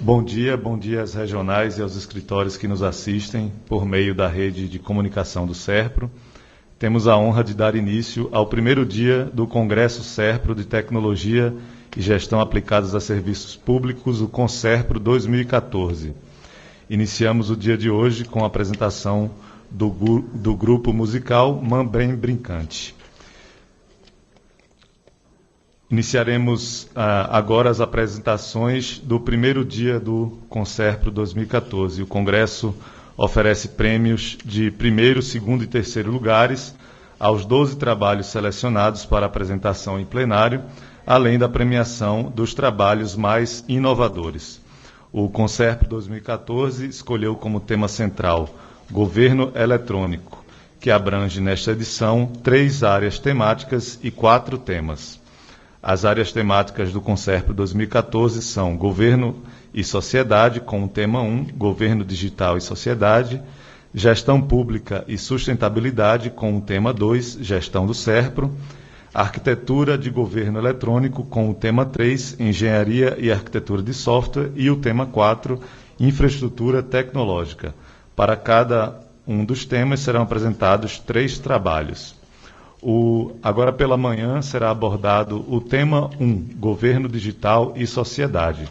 Bom dia às regionais e aos escritórios que nos assistem por meio da rede de comunicação do SERPRO. Temos a honra de dar início ao primeiro dia do Congresso SERPRO de Tecnologia e Gestão Aplicadas a Serviços Públicos, o CONSERPRO 2014. Iniciamos o dia de hoje com a apresentação do grupo musical Mambem Brincante. Iniciaremos agora as apresentações do primeiro dia do CONSERPRO 2014. O Congresso oferece prêmios de primeiro, segundo e terceiro lugares aos 12 trabalhos selecionados para apresentação em plenário, além da premiação dos trabalhos mais inovadores. O CONSERPRO 2014 escolheu como tema central Governo Eletrônico, que abrange nesta edição 3 áreas temáticas e 4 temas. As áreas temáticas do CONSERPRO 2014 são Governo e Sociedade, com o tema 1, Governo Digital e Sociedade, Gestão Pública e Sustentabilidade, com o tema 2, Gestão do SERPRO, Arquitetura de Governo Eletrônico, com o tema 3, Engenharia e Arquitetura de Software, e o tema 4, Infraestrutura Tecnológica. Para cada um dos temas serão apresentados 3 trabalhos. Agora pela manhã será abordado o tema 1, Governo Digital e Sociedade.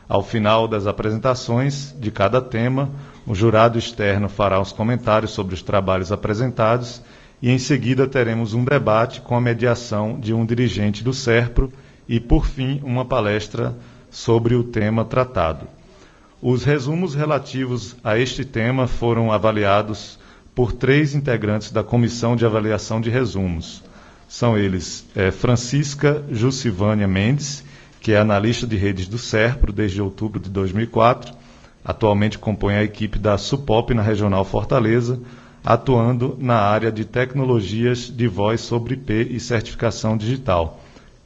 Ao final das apresentações de cada tema, o jurado externo fará os comentários sobre os trabalhos apresentados e em seguida teremos um debate com a mediação de um dirigente do SERPRO e, por fim, uma palestra sobre o tema tratado. Os resumos relativos a este tema foram avaliados por 3 integrantes da Comissão de Avaliação de Resumos. São eles Francisca Jucivânia Mendes, que é analista de redes do SERPRO desde outubro de 2004, atualmente compõe a equipe da SUPOP na Regional Fortaleza, atuando na área de tecnologias de voz sobre IP e certificação digital.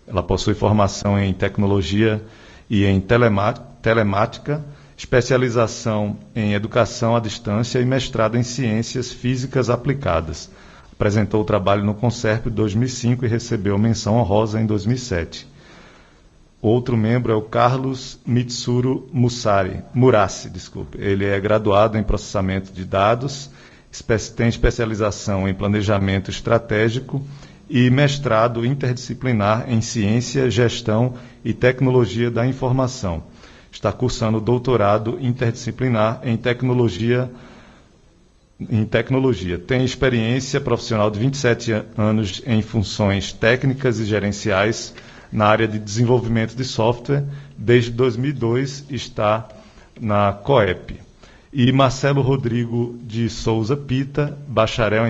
Ela possui formação em tecnologia e em telemática, especialização em educação à distância e mestrado em ciências físicas aplicadas. Apresentou o trabalho no CONSERPRO em 2005 e recebeu menção honrosa em 2007. Outro membro é o Carlos Mitsuru Murassi. Ele é graduado em processamento de dados, tem especialização em planejamento estratégico e mestrado interdisciplinar em ciência, gestão e tecnologia da informação. Está cursando doutorado interdisciplinar em tecnologia. Tem experiência profissional de 27 anos em funções técnicas e gerenciais na área de desenvolvimento de software. Desde 2002 está na COEP. E Marcelo Rodrigo de Souza Pita, bacharel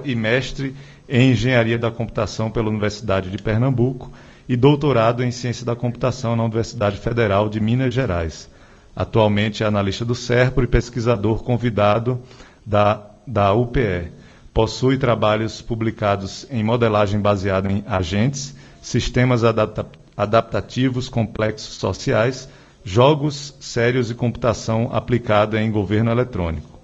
e mestre em Engenharia da Computação pela Universidade de Pernambuco, e doutorado em Ciência da Computação na Universidade Federal de Minas Gerais. Atualmente é analista do SERPRO e pesquisador convidado da UPE. Possui trabalhos publicados em modelagem baseada em agentes, sistemas adaptativos complexos sociais, jogos sérios e computação aplicada em governo eletrônico.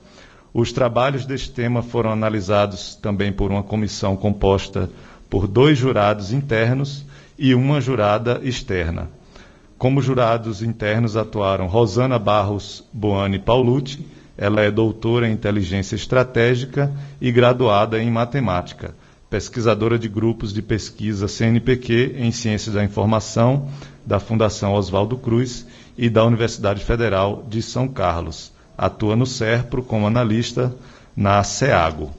Os trabalhos deste tema foram analisados também por uma comissão composta por 2 jurados internos e uma jurada externa. Como jurados internos atuaram Rosana Barros Boani Paulucci, ela é doutora em inteligência estratégica e graduada em matemática, pesquisadora de grupos de pesquisa CNPq em ciências da informação, da Fundação Oswaldo Cruz e da Universidade Federal de São Carlos. Atua no SERPRO como analista na SEAGO.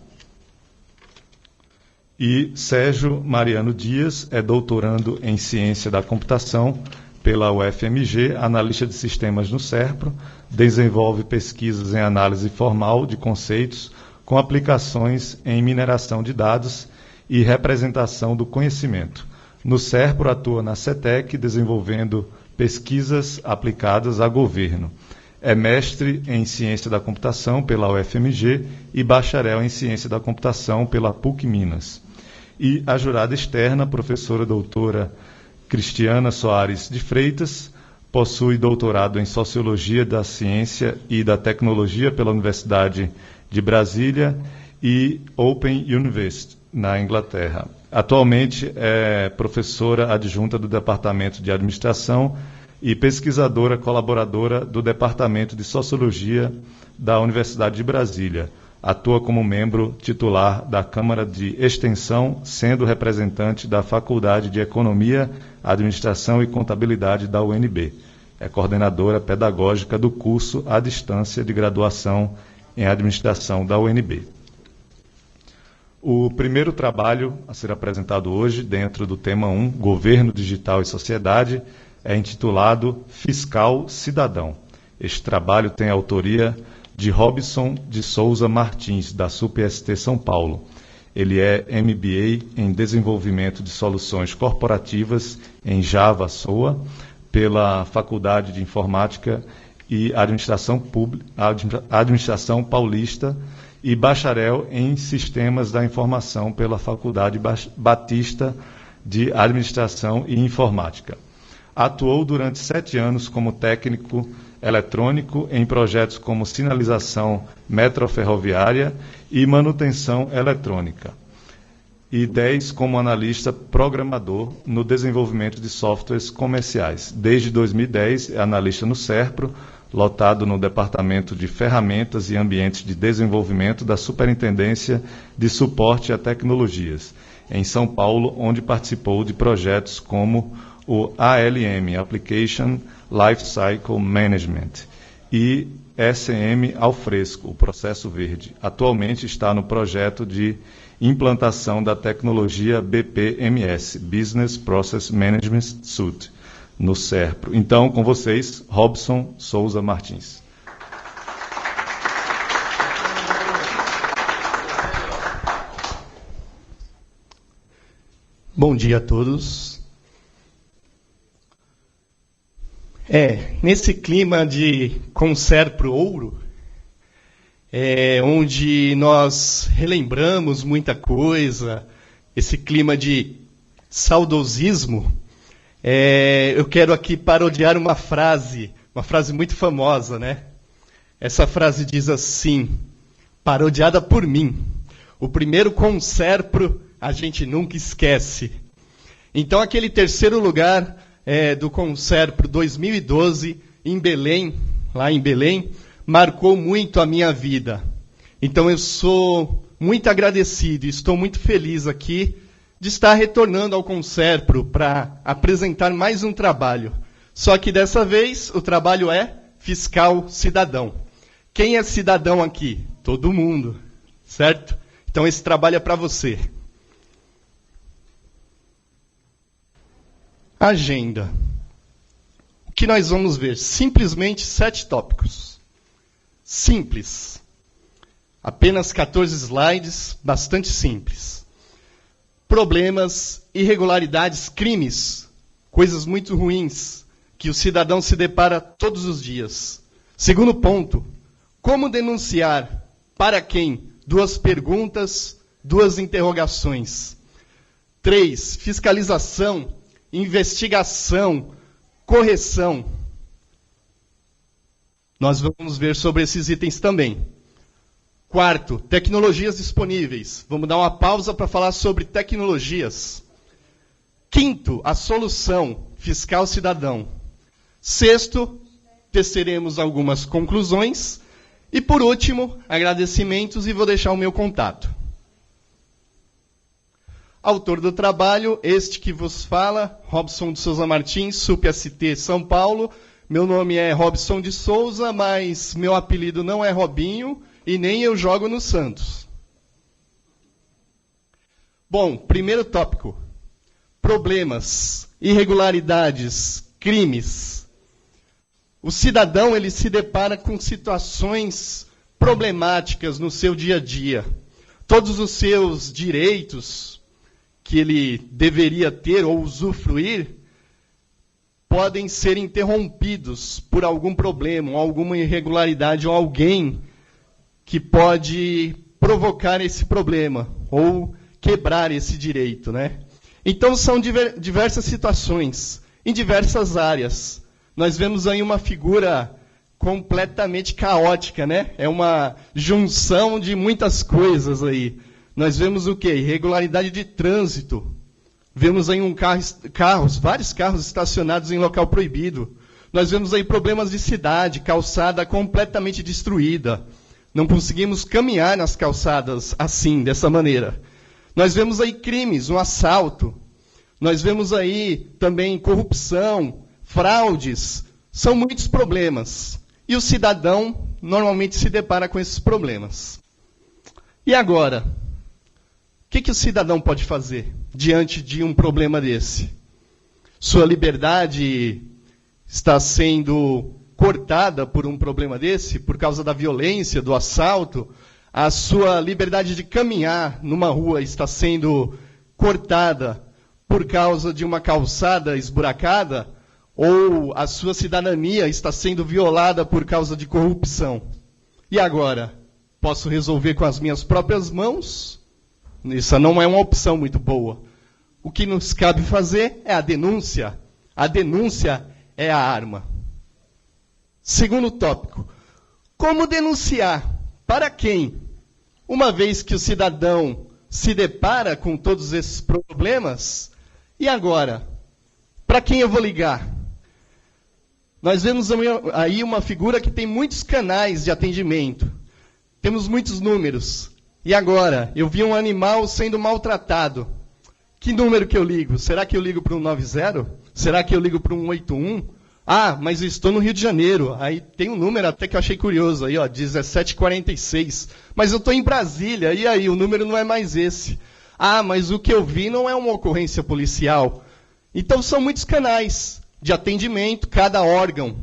E Sérgio Mariano Dias é doutorando em Ciência da Computação pela UFMG, analista de sistemas no SERPRO, desenvolve pesquisas em análise formal de conceitos com aplicações em mineração de dados e representação do conhecimento. No SERPRO atua na CETEC, desenvolvendo pesquisas aplicadas a governo. É mestre em Ciência da Computação pela UFMG e bacharel em Ciência da Computação pela PUC Minas. E a jurada externa, professora doutora Cristiana Soares de Freitas, possui doutorado em Sociologia da Ciência e da Tecnologia pela Universidade de Brasília e Open University, na Inglaterra. Atualmente é professora adjunta do Departamento de Administração e pesquisadora colaboradora do Departamento de Sociologia da Universidade de Brasília. Atua como membro titular da Câmara de Extensão, sendo representante da Faculdade de Economia, Administração e Contabilidade da UNB. É coordenadora pedagógica do curso à distância de graduação em Administração da UNB. O primeiro trabalho a ser apresentado hoje, dentro do tema 1, Governo Digital e Sociedade, é intitulado Fiscal Cidadão. Este trabalho tem a autoria de Robson de Souza Martins, da SUPST São Paulo. Ele é MBA em Desenvolvimento de Soluções Corporativas em Java SOA, pela Faculdade de Informática e Administração Paulista, e bacharel em Sistemas da Informação pela Faculdade Batista de Administração e Informática. Atuou durante 7 anos como técnico eletrônico em projetos como sinalização metroferroviária e manutenção eletrônica, e 10 como analista programador no desenvolvimento de softwares comerciais. Desde 2010, é analista no SERPRO, lotado no Departamento de Ferramentas e Ambientes de Desenvolvimento da Superintendência de Suporte a Tecnologias, em São Paulo, onde participou de projetos como o ALM, Application Lifecycle Management, e SM ao Fresco, o Processo Verde. Atualmente está no projeto de implantação da tecnologia BPMS, Business Process Management Suite, no SERPRO. Então, com vocês, Robson Souza Martins. Bom dia a todos. Nesse clima de Conserpro Ouro, onde nós relembramos muita coisa, esse clima de saudosismo, eu quero aqui parodiar uma frase muito famosa, né? Essa frase diz assim, parodiada por mim: o primeiro Conserpro a gente nunca esquece. Então, aquele terceiro lugar do Conserpro 2012, em Belém, lá em Belém, marcou muito a minha vida. Então, eu sou muito agradecido e estou muito feliz aqui de estar retornando ao Conserpro para apresentar mais um trabalho. Só que dessa vez o trabalho é Fiscal Cidadão. Quem é cidadão aqui? Todo mundo, certo? Então esse trabalho é para você. Agenda. O que nós vamos ver? Simplesmente 7 tópicos. Simples. Apenas 14 slides, bastante simples. Problemas, irregularidades, crimes, coisas muito ruins que o cidadão se depara todos os dias. Segundo ponto, como denunciar, para quem? 2 perguntas, 2 interrogações. 3, fiscalização, investigação, correção. Nós vamos ver sobre esses itens também. 4, tecnologias disponíveis. Vamos dar uma pausa para falar sobre tecnologias. 5, a solução, fiscal cidadão. 6, teceremos algumas conclusões. E por último, agradecimentos, e vou deixar o meu contato. Autor do trabalho, este que vos fala, Robson de Souza Martins, SUPST São Paulo. Meu nome é Robson de Souza, mas meu apelido não é Robinho, e nem eu jogo no Santos. Bom, primeiro tópico. Problemas, irregularidades, crimes. O cidadão, ele se depara com situações problemáticas no seu dia a dia. Todos os seus direitos que ele deveria ter ou usufruir podem ser interrompidos por algum problema, ou alguma irregularidade, ou alguém que pode provocar esse problema, ou quebrar esse direito, né? Então, são diversas situações, em diversas áreas. Nós vemos aí uma figura completamente caótica, né? É uma junção de muitas coisas aí. Nós vemos o quê? Irregularidade de trânsito. Vemos aí vários carros estacionados em local proibido. Nós vemos aí problemas de cidade, calçada completamente destruída. Não conseguimos caminhar nas calçadas assim, dessa maneira. Nós vemos aí crimes, um assalto. Nós vemos aí também corrupção, fraudes. São muitos problemas. E o cidadão normalmente se depara com esses problemas. E agora? O que o cidadão pode fazer diante de um problema desse? Sua liberdade está sendo cortada por um problema desse, por causa da violência, do assalto? A sua liberdade de caminhar numa rua está sendo cortada por causa de uma calçada esburacada? Ou a sua cidadania está sendo violada por causa de corrupção? E agora? Posso resolver com as minhas próprias mãos? Isso não é uma opção muito boa. O que nos cabe fazer é a denúncia. A denúncia é a arma. Segundo tópico. Como denunciar? Para quem? Uma vez que o cidadão se depara com todos esses problemas, e agora? Para quem eu vou ligar? Nós vemos aí uma figura que tem muitos canais de atendimento. Temos muitos números. E agora? Eu vi um animal sendo maltratado. Que número que eu ligo? Será que eu ligo para um 90? Será que eu ligo para um 181? Ah, mas eu estou no Rio de Janeiro. Aí tem um número até que eu achei curioso, aí, ó, 1746. Mas eu estou em Brasília, e aí? O número não é mais esse. Ah, mas o que eu vi não é uma ocorrência policial. Então são muitos canais de atendimento, cada órgão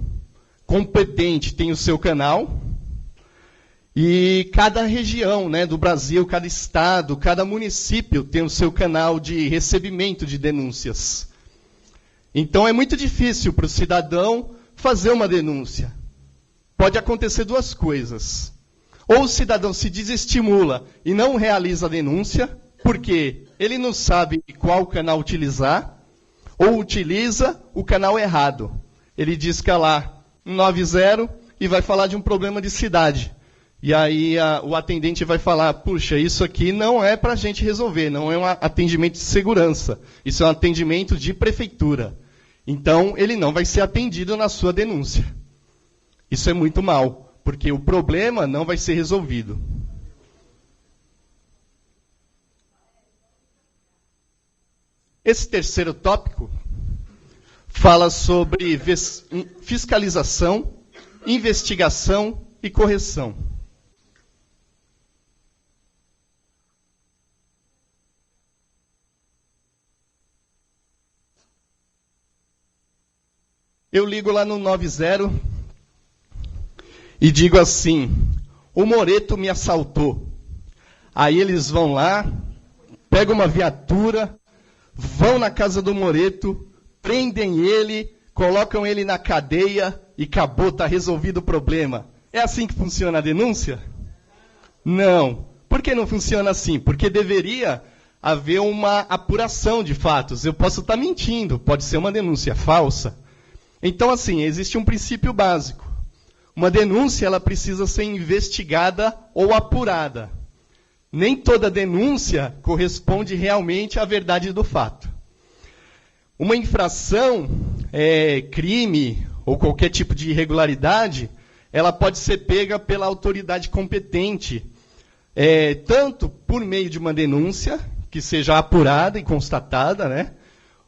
competente tem o seu canal, e cada região, né, do Brasil, cada estado, cada município tem o seu canal de recebimento de denúncias. Então é muito difícil para o cidadão fazer uma denúncia. Pode acontecer duas coisas. Ou o cidadão se desestimula e não realiza a denúncia, porque ele não sabe qual canal utilizar, ou utiliza o canal errado. Ele disca lá 190 e vai falar de um problema de cidade. E aí o atendente vai falar, puxa, isso aqui não é para a gente resolver, não é um atendimento de segurança, isso é um atendimento de prefeitura. Então, ele não vai ser atendido na sua denúncia. Isso é muito mal, porque o problema não vai ser resolvido. Esse terceiro tópico fala sobre fiscalização, investigação e correção. Eu ligo lá no 90 e digo assim, o Moreto me assaltou. Aí eles vão lá, pegam uma viatura, vão na casa do Moreto, prendem ele, colocam ele na cadeia e acabou, está resolvido o problema. É assim que funciona a denúncia? Não. Por que não funciona assim? Porque deveria haver uma apuração de fatos. Eu posso estar mentindo, pode ser uma denúncia falsa. Então, assim, existe um princípio básico. Uma denúncia, ela precisa ser investigada ou apurada. Nem toda denúncia corresponde realmente à verdade do fato. Uma infração, crime ou qualquer tipo de irregularidade, ela pode ser pega pela autoridade competente, tanto por meio de uma denúncia, que seja apurada e constatada, né?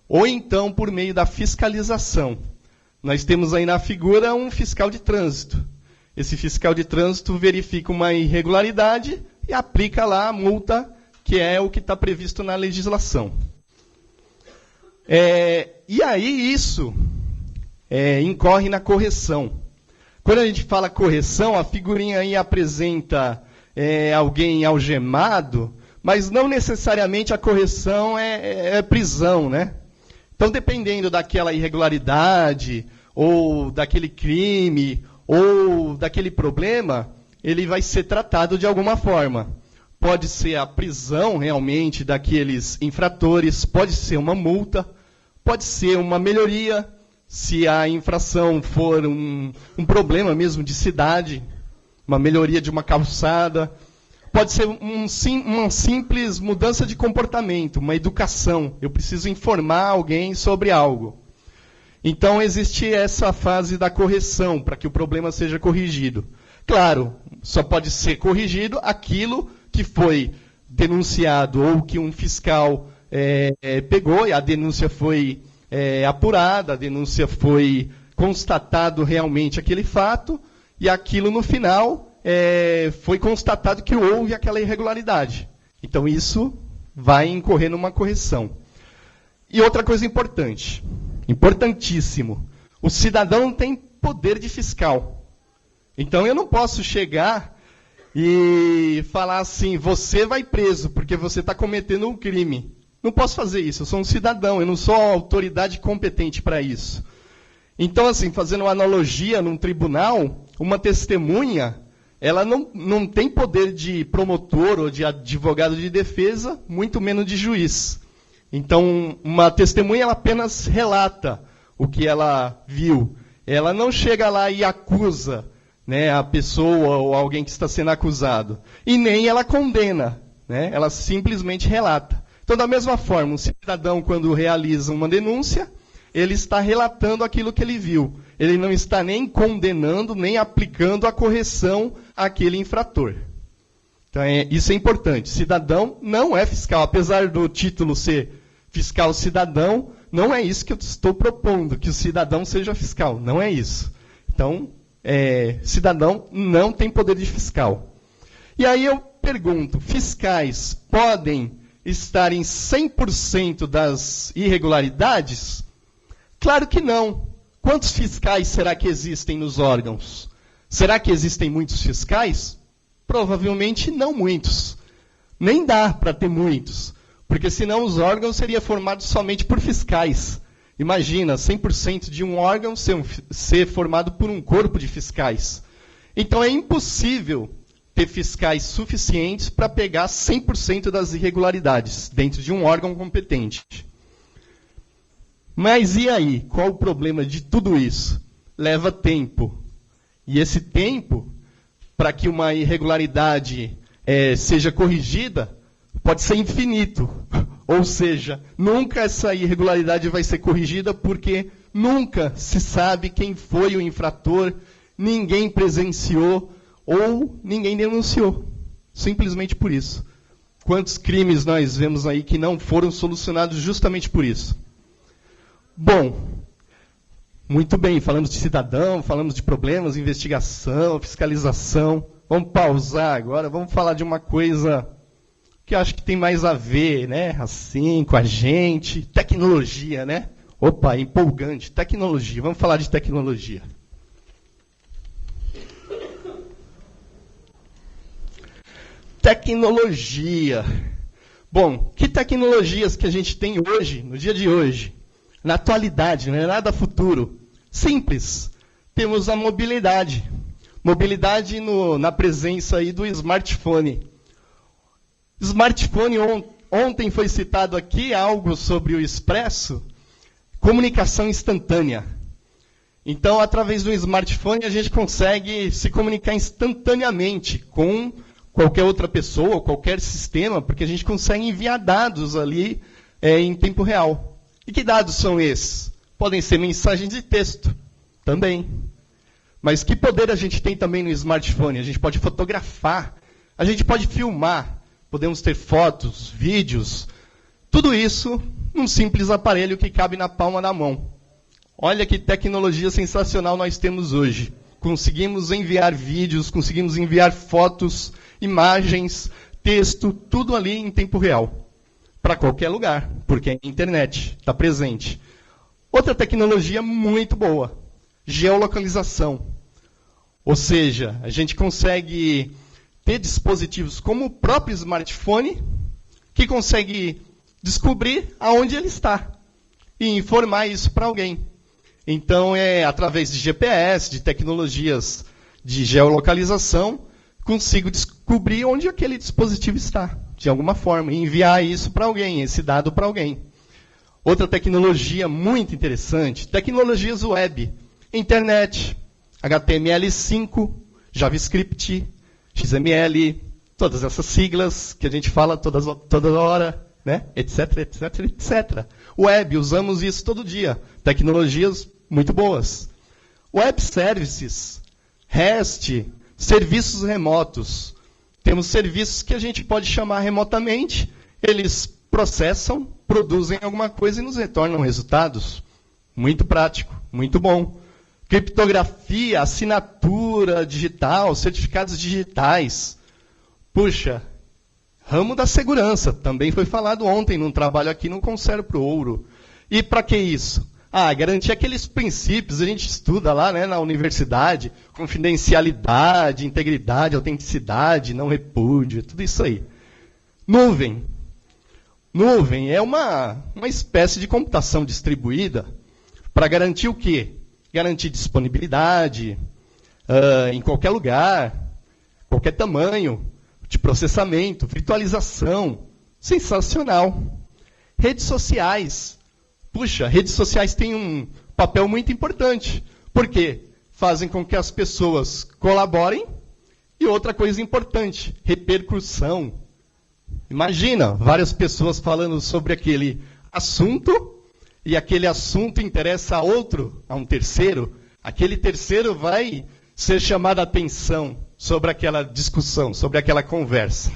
Ou então por meio da fiscalização. Nós temos aí na figura um fiscal de trânsito. Esse fiscal de trânsito verifica uma irregularidade e aplica lá a multa, que é o que está previsto na legislação. E aí isso incorre na correção. Quando a gente fala correção, a figurinha aí apresenta alguém algemado, mas não necessariamente a correção é prisão, né? Então, dependendo daquela irregularidade, ou daquele crime, ou daquele problema, ele vai ser tratado de alguma forma. Pode ser a prisão, realmente, daqueles infratores, pode ser uma multa, pode ser uma melhoria, se a infração for um problema mesmo de cidade, uma melhoria de uma calçada. Pode ser uma simples mudança de comportamento, uma educação. Eu preciso informar alguém sobre algo. Então, existe essa fase da correção, para que o problema seja corrigido. Claro, só pode ser corrigido aquilo que foi denunciado ou que um fiscal pegou, e a denúncia foi apurada, a denúncia foi constatado realmente aquele fato, e aquilo no final foi constatado que houve aquela irregularidade. Então, isso vai incorrer numa correção. E outra coisa importante, importantíssimo, o cidadão tem poder de fiscal. Então, eu não posso chegar e falar assim, você vai preso porque você está cometendo um crime. Não posso fazer isso, eu sou um cidadão, eu não sou a autoridade competente para isso. Então, assim, fazendo uma analogia num tribunal, uma testemunha, ela não tem poder de promotor ou de advogado de defesa, muito menos de juiz. Então, uma testemunha, ela apenas relata o que ela viu. Ela não chega lá e acusa, né, a pessoa ou alguém que está sendo acusado. E nem ela condena, né, ela simplesmente relata. Então, da mesma forma, um cidadão, quando realiza uma denúncia, ele está relatando aquilo que ele viu. Ele não está nem condenando, nem aplicando a correção àquele infrator. Então, isso é importante. Cidadão não é fiscal. Apesar do título ser fiscal cidadão, não é isso que eu estou propondo, que o cidadão seja fiscal. Não é isso. Então, cidadão não tem poder de fiscal. E aí eu pergunto, fiscais podem estar em 100% das irregularidades? Claro que não. Quantos fiscais será que existem nos órgãos? Será que existem muitos fiscais? Provavelmente não muitos. Nem dá para ter muitos, porque senão os órgãos seriam formados somente por fiscais. Imagina, 100% de um órgão ser formado por um corpo de fiscais. Então é impossível ter fiscais suficientes para pegar 100% das irregularidades dentro de um órgão competente. Mas e aí? Qual o problema de tudo isso? Leva tempo. E esse tempo, para que uma irregularidade seja corrigida, pode ser infinito. Ou seja, nunca essa irregularidade vai ser corrigida porque nunca se sabe quem foi o infrator, ninguém presenciou ou ninguém denunciou. Simplesmente por isso. Quantos crimes nós vemos aí que não foram solucionados justamente por isso? Bom, muito bem, falamos de cidadão, falamos de problemas, investigação, fiscalização. Vamos pausar agora, vamos falar de uma coisa que eu acho que tem mais a ver, né, assim, com a gente, tecnologia, né? Opa, empolgante, tecnologia, vamos falar de tecnologia. Tecnologia. Bom, que tecnologias que a gente tem hoje, no dia de hoje? Na atualidade, não é nada futuro. Simples. Temos a mobilidade. Mobilidade na presença aí do smartphone. Smartphone, ontem foi citado aqui algo sobre o Expresso, comunicação instantânea. Então, através do smartphone, a gente consegue se comunicar instantaneamente com qualquer outra pessoa, qualquer sistema, porque a gente consegue enviar dados ali em tempo real. E que dados são esses? Podem ser mensagens de texto também. Mas que poder a gente tem também no smartphone? A gente pode fotografar, a gente pode filmar, podemos ter fotos, vídeos, tudo isso num simples aparelho que cabe na palma da mão. Olha que tecnologia sensacional nós temos hoje. Conseguimos enviar vídeos, conseguimos enviar fotos, imagens, texto, tudo ali em tempo real. Para qualquer lugar, porque a internet está presente. Outra tecnologia muito boa, geolocalização. Ou seja, a gente consegue ter dispositivos como o próprio smartphone, que consegue descobrir aonde ele está e informar isso para alguém. Então, através de GPS, de tecnologias de geolocalização, consigo descobrir onde aquele dispositivo está, de alguma forma, e enviar isso para alguém, esse dado para alguém. Outra tecnologia muito interessante, tecnologias web, internet, HTML5, JavaScript, XML, todas essas siglas que a gente fala toda hora, né? etc, etc, etc. Web, usamos isso todo dia. Tecnologias muito boas. Web Services, REST, serviços remotos. Temos serviços que a gente pode chamar remotamente, eles processam, produzem alguma coisa e nos retornam resultados. Muito prático, muito bom. Criptografia, assinatura digital, certificados digitais. Puxa, ramo da segurança, também foi falado ontem num trabalho aqui no Conselho para o Ouro. E para que isso? Garantir aqueles princípios, a gente estuda lá, né, na universidade, confidencialidade, integridade, autenticidade, não repúdio, tudo isso aí. Nuvem. Nuvem é uma espécie de computação distribuída para garantir o quê? Garantir disponibilidade em qualquer lugar, qualquer tamanho de processamento, virtualização. Sensacional. Redes sociais. Puxa, redes sociais têm um papel muito importante. Por quê? Fazem com que as pessoas colaborem. E outra coisa importante, repercussão. Imagina, várias pessoas falando sobre aquele assunto, e aquele assunto interessa a um terceiro. Aquele terceiro vai ser chamado a atenção sobre aquela discussão, sobre aquela conversa.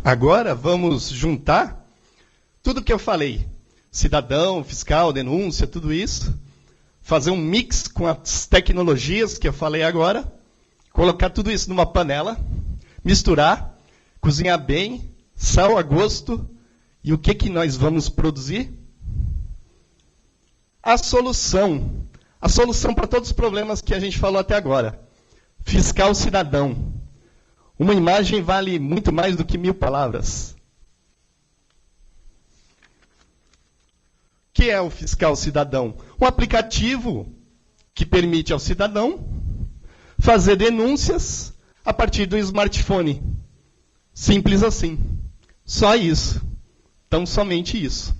Agora vamos juntar tudo que eu falei. Cidadão, fiscal, denúncia, tudo isso. Fazer um mix com as tecnologias que eu falei agora. Colocar tudo isso numa panela. Misturar. Cozinhar bem. Sal a gosto. E o que nós vamos produzir? A solução. A solução para todos os problemas que a gente falou até agora. Fiscal cidadão. Uma imagem vale muito mais do que 1000 palavras. O que é o fiscal cidadão? Um aplicativo que permite ao cidadão fazer denúncias a partir do smartphone. Simples assim. Só isso. Tão somente isso.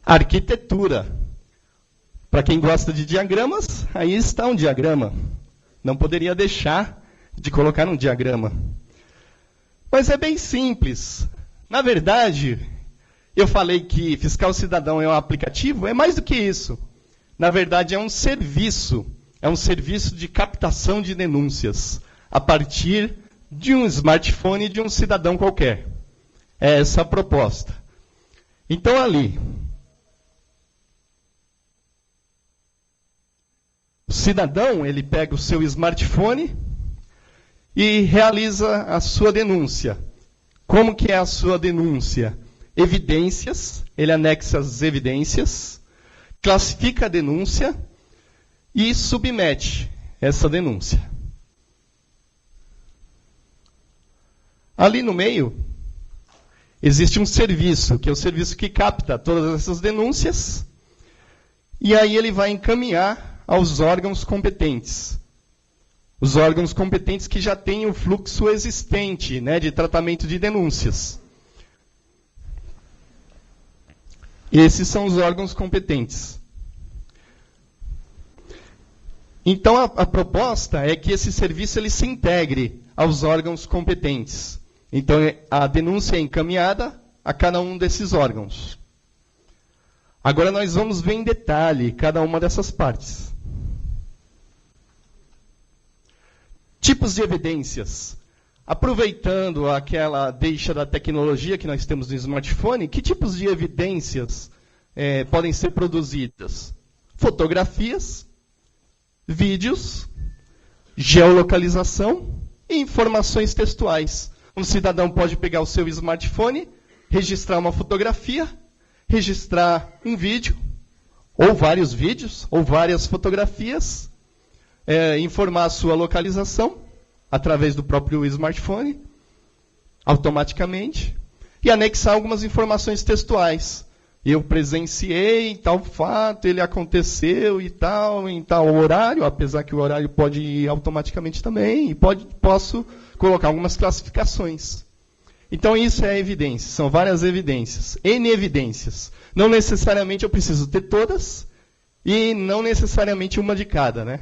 Arquitetura. Para quem gosta de diagramas, aí está um diagrama. Não poderia deixar de colocar um diagrama. Mas é bem simples. Na verdade, eu falei que Fiscal Cidadão é um aplicativo, é mais do que isso. Na verdade, é um serviço de captação de denúncias a partir de um smartphone de um cidadão qualquer. É essa a proposta. Então, ali, o cidadão, ele pega o seu smartphone e realiza a sua denúncia. Como que é a sua denúncia? Evidências, ele anexa as evidências, classifica a denúncia e submete essa denúncia. Ali no meio, existe um serviço, que é o serviço que capta todas essas denúncias, e aí ele vai encaminhar aos órgãos competentes. Os órgãos competentes que já têm o fluxo existente, né, de tratamento de denúncias. Esses são os órgãos competentes. Então, a proposta é que esse serviço ele se integre aos órgãos competentes. Então, a denúncia é encaminhada a cada um desses órgãos. Agora, nós vamos ver em detalhe cada uma dessas partes. Tipos de evidências. Aproveitando aquela deixa da tecnologia que nós temos no smartphone, que tipos de evidências podem ser produzidas? Fotografias, vídeos, geolocalização e informações textuais. Um cidadão pode pegar o seu smartphone, registrar uma fotografia, registrar um vídeo, ou vários vídeos, ou várias fotografias, informar a sua localização, através do próprio smartphone, automaticamente, e anexar algumas informações textuais. Eu presenciei tal fato, ele aconteceu e tal, em tal horário, apesar que o horário pode ir automaticamente também, e posso colocar algumas classificações. Então isso é evidência, são várias evidências, N evidências. Não necessariamente eu preciso ter todas, e não necessariamente uma de cada, né?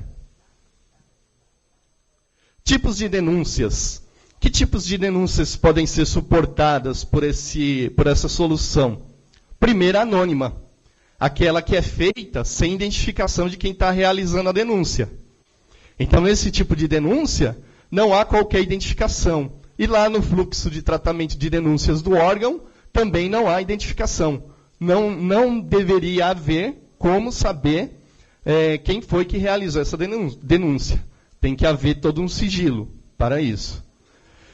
Tipos de denúncias. Que tipos de denúncias podem ser suportadas por essa solução? Primeira, anônima. Aquela que é feita sem identificação de quem está realizando a denúncia. Então, nesse tipo de denúncia, não há qualquer identificação. E lá no fluxo de tratamento de denúncias do órgão, também não há identificação. Não deveria haver como saber quem foi que realizou essa denúncia. Tem que haver todo um sigilo para isso.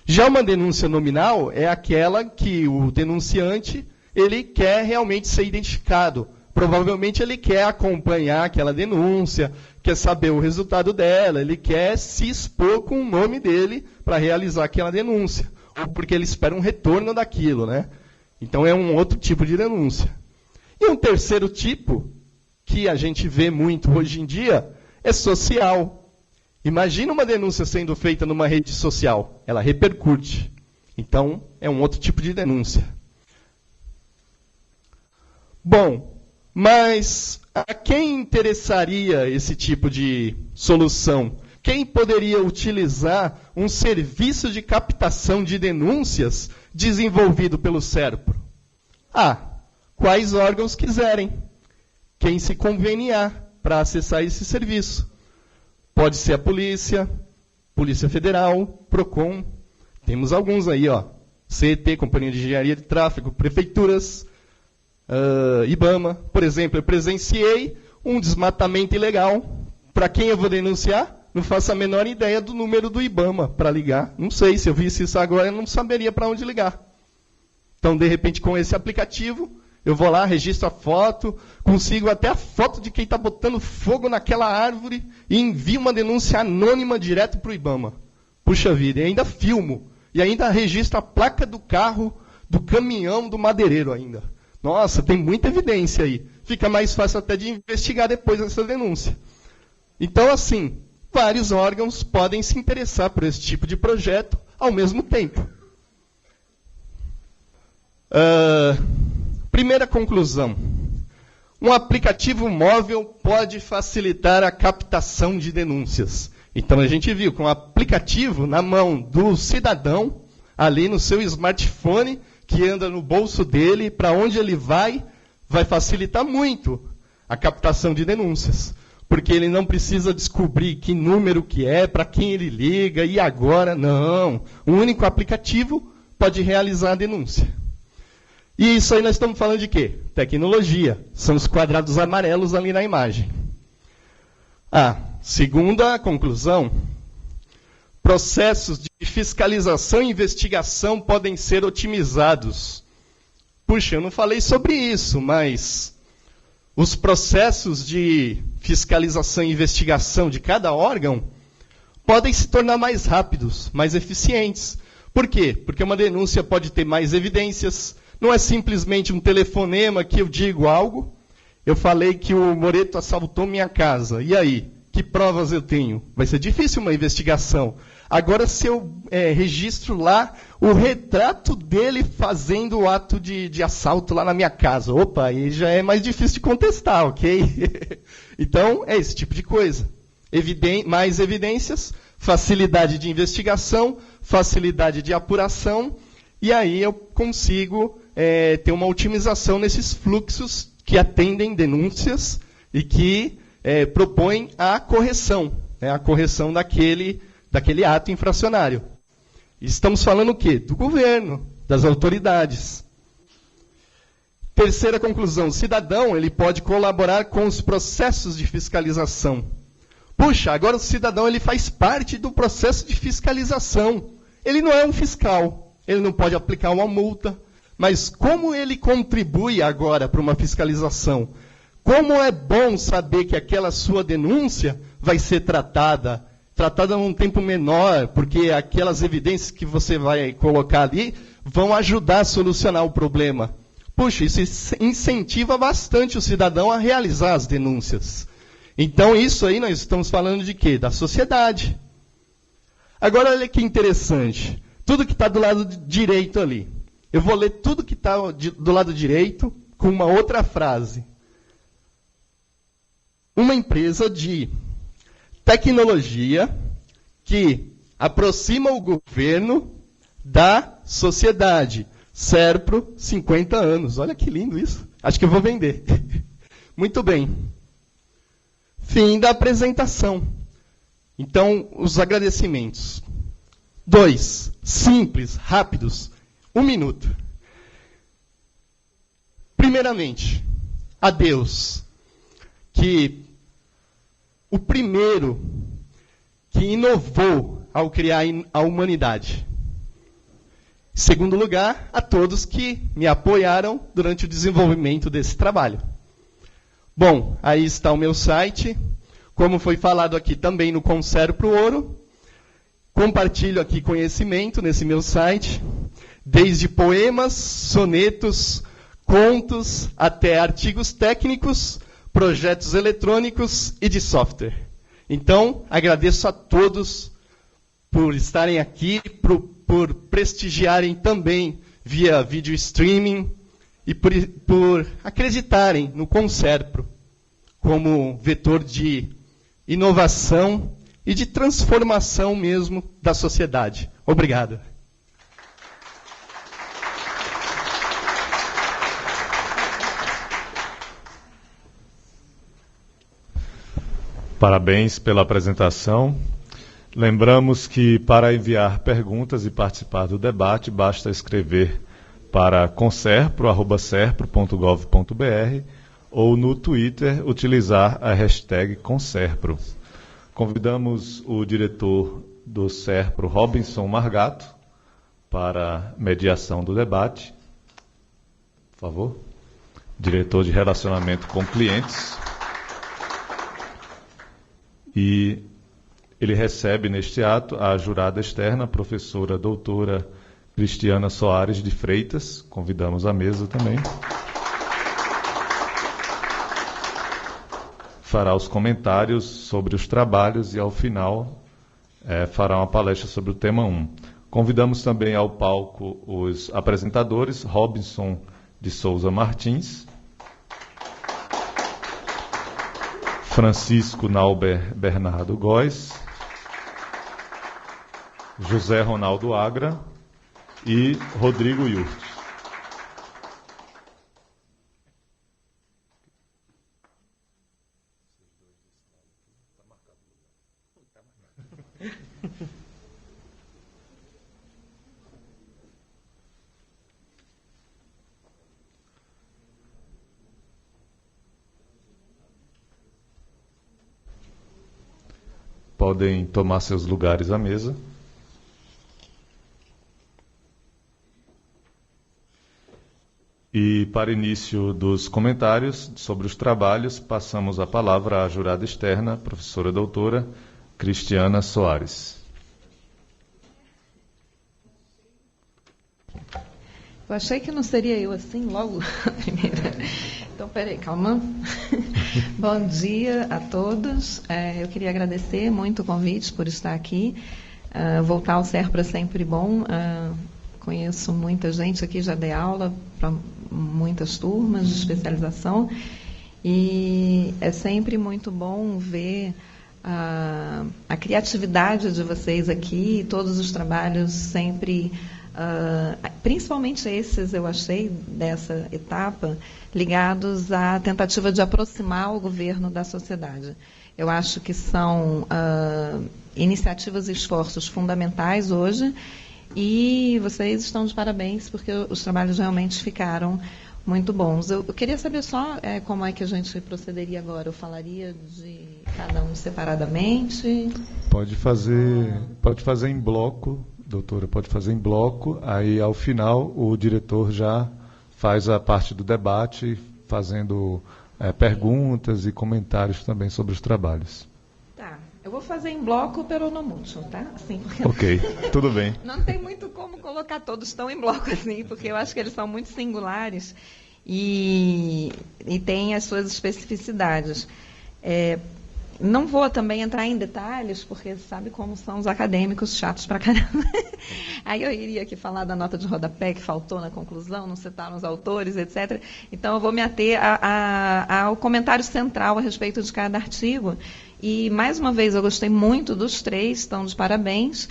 Já uma denúncia nominal é aquela que o denunciante ele quer realmente ser identificado. Provavelmente ele quer acompanhar aquela denúncia, quer saber o resultado dela, ele quer se expor com o nome dele para realizar aquela denúncia, ou porque ele espera um retorno daquilo, né? Então é um outro tipo de denúncia. E um terceiro tipo, que a gente vê muito hoje em dia, é social. Imagina uma denúncia sendo feita numa rede social, ela repercute. Então é um outro tipo de denúncia. Bom, mas a quem interessaria esse tipo de solução? Quem poderia utilizar um serviço de captação de denúncias desenvolvido pelo SERPRO? Quais órgãos quiserem. Quem se conveniar para acessar esse serviço. Pode ser a Polícia Federal, PROCON. Temos alguns aí, CET, Companhia de Engenharia de Tráfego, prefeituras, IBAMA. Por exemplo, eu presenciei um desmatamento ilegal. Para quem eu vou denunciar? Não faço a menor ideia do número do IBAMA para ligar. Não sei, se eu visse isso agora, eu não saberia para onde ligar. Então, de repente, com esse aplicativo, eu vou lá, registro a foto, consigo até a foto de quem está botando fogo naquela árvore e envio uma denúncia anônima direto para o IBAMA. Puxa vida, e ainda filmo. E ainda registro a placa do carro, do caminhão, do madeireiro ainda. Nossa, tem muita evidência aí. Fica mais fácil até de investigar depois essa denúncia. Então, assim, vários órgãos podem se interessar por esse tipo de projeto ao mesmo tempo. Primeira conclusão. Um aplicativo móvel pode facilitar a captação de denúncias. Então, a gente viu com o aplicativo na mão do cidadão, ali no seu smartphone, que anda no bolso dele, para onde ele vai facilitar muito a captação de denúncias. Porque ele não precisa descobrir que número que é, para quem ele liga, e agora, não. Um único aplicativo pode realizar a denúncia. E isso aí nós estamos falando de quê? Tecnologia. São os quadrados amarelos ali na imagem. Segunda conclusão. Processos de fiscalização e investigação podem ser otimizados. Puxa, eu não falei sobre isso, mas os processos de fiscalização e investigação de cada órgão podem se tornar mais rápidos, mais eficientes. Por quê? Porque uma denúncia pode ter mais evidências. Não é simplesmente um telefonema que eu digo algo. Eu falei que o Moreto assaltou minha casa. E aí? Que provas eu tenho? Vai ser difícil uma investigação. Agora, se eu registro lá o retrato dele fazendo o ato de assalto lá na minha casa. Opa, aí já é mais difícil de contestar, ok? Então, é esse tipo de coisa. Mais evidências, facilidade de investigação, facilidade de apuração, e aí eu consigo ter uma otimização nesses fluxos que atendem denúncias e que propõem a correção daquele ato infracionário. Estamos falando o quê? Do governo, das autoridades. Terceira conclusão, o cidadão ele pode colaborar com os processos de fiscalização. Puxa, agora o cidadão ele faz parte do processo de fiscalização. Ele não é um fiscal, ele não pode aplicar uma multa, mas como ele contribui agora para uma fiscalização? Como é bom saber que aquela sua denúncia vai ser tratada num tempo menor, porque aquelas evidências que você vai colocar ali vão ajudar a solucionar o problema. Puxa, isso incentiva bastante o cidadão a realizar as denúncias. Então, isso aí nós estamos falando de quê? Da sociedade. Agora, olha que interessante. Tudo que está do lado direito ali. Eu vou ler tudo que está do lado direito com uma outra frase. Uma empresa de tecnologia que aproxima o governo da sociedade. SERPRO, 50 anos. Olha que lindo isso. Acho que eu vou vender. Muito bem. Fim da apresentação. Então, os agradecimentos. 2, simples, rápidos, 1 minuto. Primeiramente, a Deus, que o primeiro que inovou ao criar a humanidade. Em segundo lugar, a todos que me apoiaram durante o desenvolvimento desse trabalho. Bom, aí está o meu site. Como foi falado aqui também no Conserpro Ouro, compartilho aqui conhecimento nesse meu site, desde poemas, sonetos, contos, até artigos técnicos, projetos eletrônicos e de software. Então, agradeço a todos por estarem aqui, por prestigiarem também via vídeo streaming e por acreditarem no Conserpro como vetor de inovação e de transformação mesmo da sociedade. Obrigado. Parabéns pela apresentação. Lembramos que para enviar perguntas e participar do debate, basta escrever para conserpro@serpro.gov.br ou no Twitter utilizar a hashtag Conserpro. Convidamos o diretor do Serpro, Robinson Margato, para mediação do debate. Por favor. Diretor de Relacionamento com Clientes. E ele recebe neste ato a jurada externa, a professora doutora Cristiana Soares de Freitas. Convidamos à mesa também. Fará os comentários sobre os trabalhos e, ao final, fará uma palestra sobre o tema 1. Convidamos também ao palco os apresentadores, Robinson de Souza Martins, Francisco Nauber Bernardo Góes, José Ronaldo Agra e Rodrigo Yurt. Podem tomar seus lugares à mesa. E para início dos comentários sobre os trabalhos, passamos a palavra à jurada externa, professora doutora Cristiana Soares. Eu achei que não seria eu assim logo a primeira. Então, peraí, calma. Bom dia a todos. Eu queria agradecer muito o convite por estar aqui. Voltar ao Serpro é sempre bom. Conheço muita gente aqui, já dei aula para muitas turmas de especialização. E é sempre muito bom ver a criatividade de vocês aqui, todos os trabalhos sempre... principalmente esses, eu achei, dessa etapa, ligados à tentativa de aproximar o governo da sociedade. Eu acho que são iniciativas e esforços fundamentais hoje, e vocês estão de parabéns, porque os trabalhos realmente ficaram muito bons. Eu queria saber só como é que a gente procederia agora. Eu falaria de cada um separadamente? Pode fazer em bloco. Doutora, pode fazer em bloco, aí ao final o diretor já faz a parte do debate, fazendo perguntas e comentários também sobre os trabalhos. Tá, eu vou fazer em bloco, pero no mucho, tá? Assim, porque ok, tudo bem. Não tem muito como colocar todos tão em bloco assim, porque eu acho que eles são muito singulares e têm as suas especificidades. Não vou também entrar em detalhes, porque sabe como são os acadêmicos chatos pra caramba. Aí eu iria aqui falar da nota de rodapé que faltou na conclusão, não citaram os autores, etc. Então eu vou me ater ao comentário central a respeito de cada artigo. E, mais uma vez, eu gostei muito dos três, estão de parabéns.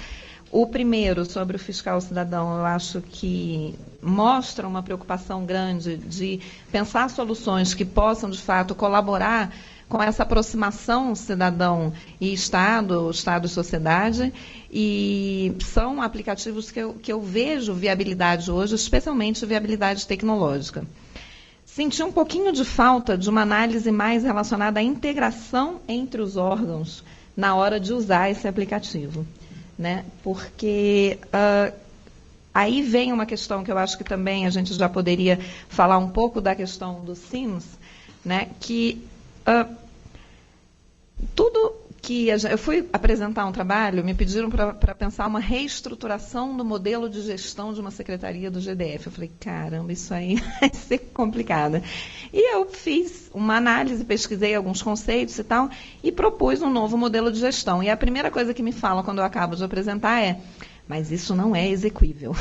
O primeiro, sobre o fiscal cidadão, eu acho que mostra uma preocupação grande de pensar soluções que possam, de fato, colaborar com essa aproximação cidadão e Estado e sociedade, e são aplicativos que eu vejo viabilidade hoje, especialmente viabilidade tecnológica. Senti um pouquinho de falta de uma análise mais relacionada à integração entre os órgãos na hora de usar esse aplicativo, né? Porque aí vem uma questão que eu acho que também a gente já poderia falar um pouco da questão do SIMS, né? Que tudo que eu fui apresentar um trabalho, me pediram para pensar uma reestruturação do modelo de gestão de uma secretaria do GDF. Eu falei, caramba, isso aí vai ser complicado. E eu fiz uma análise, pesquisei alguns conceitos e tal, e propus um novo modelo de gestão. E a primeira coisa que me falam quando eu acabo de apresentar é, mas isso não é execuível.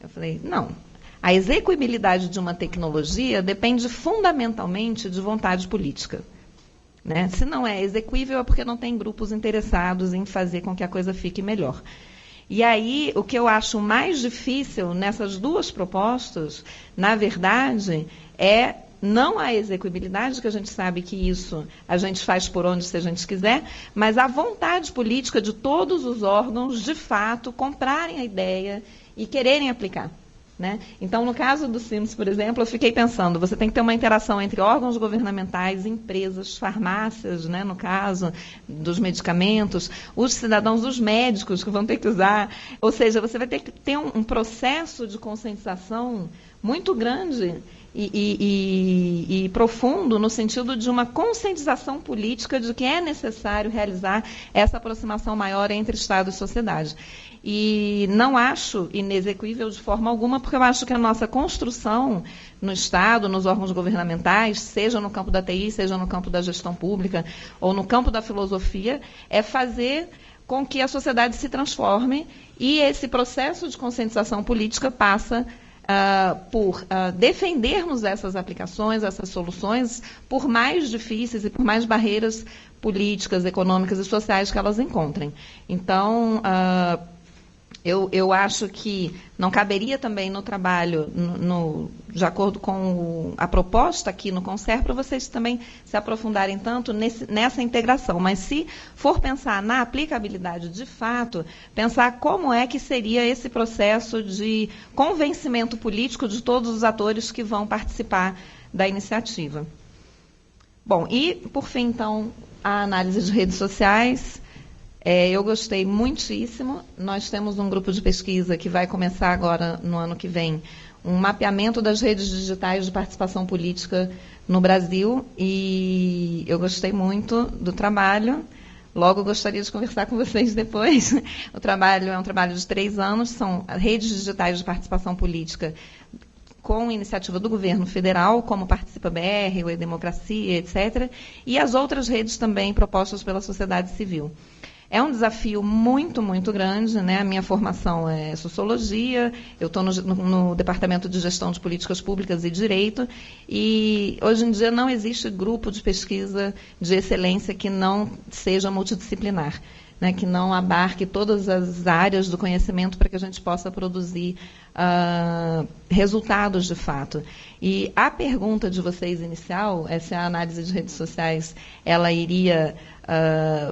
Eu falei, não. A execuibilidade de uma tecnologia depende fundamentalmente de vontade política. Né? Se não é execuível, é porque não tem grupos interessados em fazer com que a coisa fique melhor. E aí, o que eu acho mais difícil nessas duas propostas, na verdade, é não a execuibilidade, que a gente sabe que isso a gente faz por onde se a gente quiser, mas a vontade política de todos os órgãos, de fato, comprarem a ideia e quererem aplicar. Né? Então, no caso do SIMS, por exemplo, eu fiquei pensando, você tem que ter uma interação entre órgãos governamentais, empresas, farmácias, né, no caso dos medicamentos, os cidadãos, os médicos que vão ter que usar. Ou seja, você vai ter que ter um processo de conscientização muito grande e profundo, no sentido de uma conscientização política de que é necessário realizar essa aproximação maior entre Estado e sociedade. E não acho inexequível de forma alguma, porque eu acho que a nossa construção no Estado, nos órgãos governamentais, seja no campo da TI, seja no campo da gestão pública, ou no campo da filosofia, é fazer com que a sociedade se transforme, e esse processo de conscientização política passa por defendermos essas aplicações, essas soluções, por mais difíceis e por mais barreiras políticas, econômicas e sociais que elas encontrem. Então, eu acho que não caberia também no trabalho, de acordo com a proposta aqui no Conserpro, vocês também se aprofundarem tanto nessa integração. Mas se for pensar na aplicabilidade de fato, pensar como é que seria esse processo de convencimento político de todos os atores que vão participar da iniciativa. Bom, e, por fim, então, a análise de redes sociais. Eu gostei muitíssimo. Nós temos um grupo de pesquisa que vai começar agora, no ano que vem, um mapeamento das redes digitais de participação política no Brasil, e eu gostei muito do trabalho. Logo, gostaria de conversar com vocês depois. O trabalho é um trabalho de 3 anos, são redes digitais de participação política com iniciativa do governo federal, como Participa BR, o E-Democracia, etc., e as outras redes também propostas pela sociedade civil. É um desafio muito, muito grande, né? A minha formação é sociologia, eu estou no Departamento de Gestão de Políticas Públicas e Direito, e hoje em dia não existe grupo de pesquisa de excelência que não seja multidisciplinar, né? Que não abarque todas as áreas do conhecimento para que a gente possa produzir resultados de fato. E a pergunta de vocês inicial, se a análise de redes sociais ela iria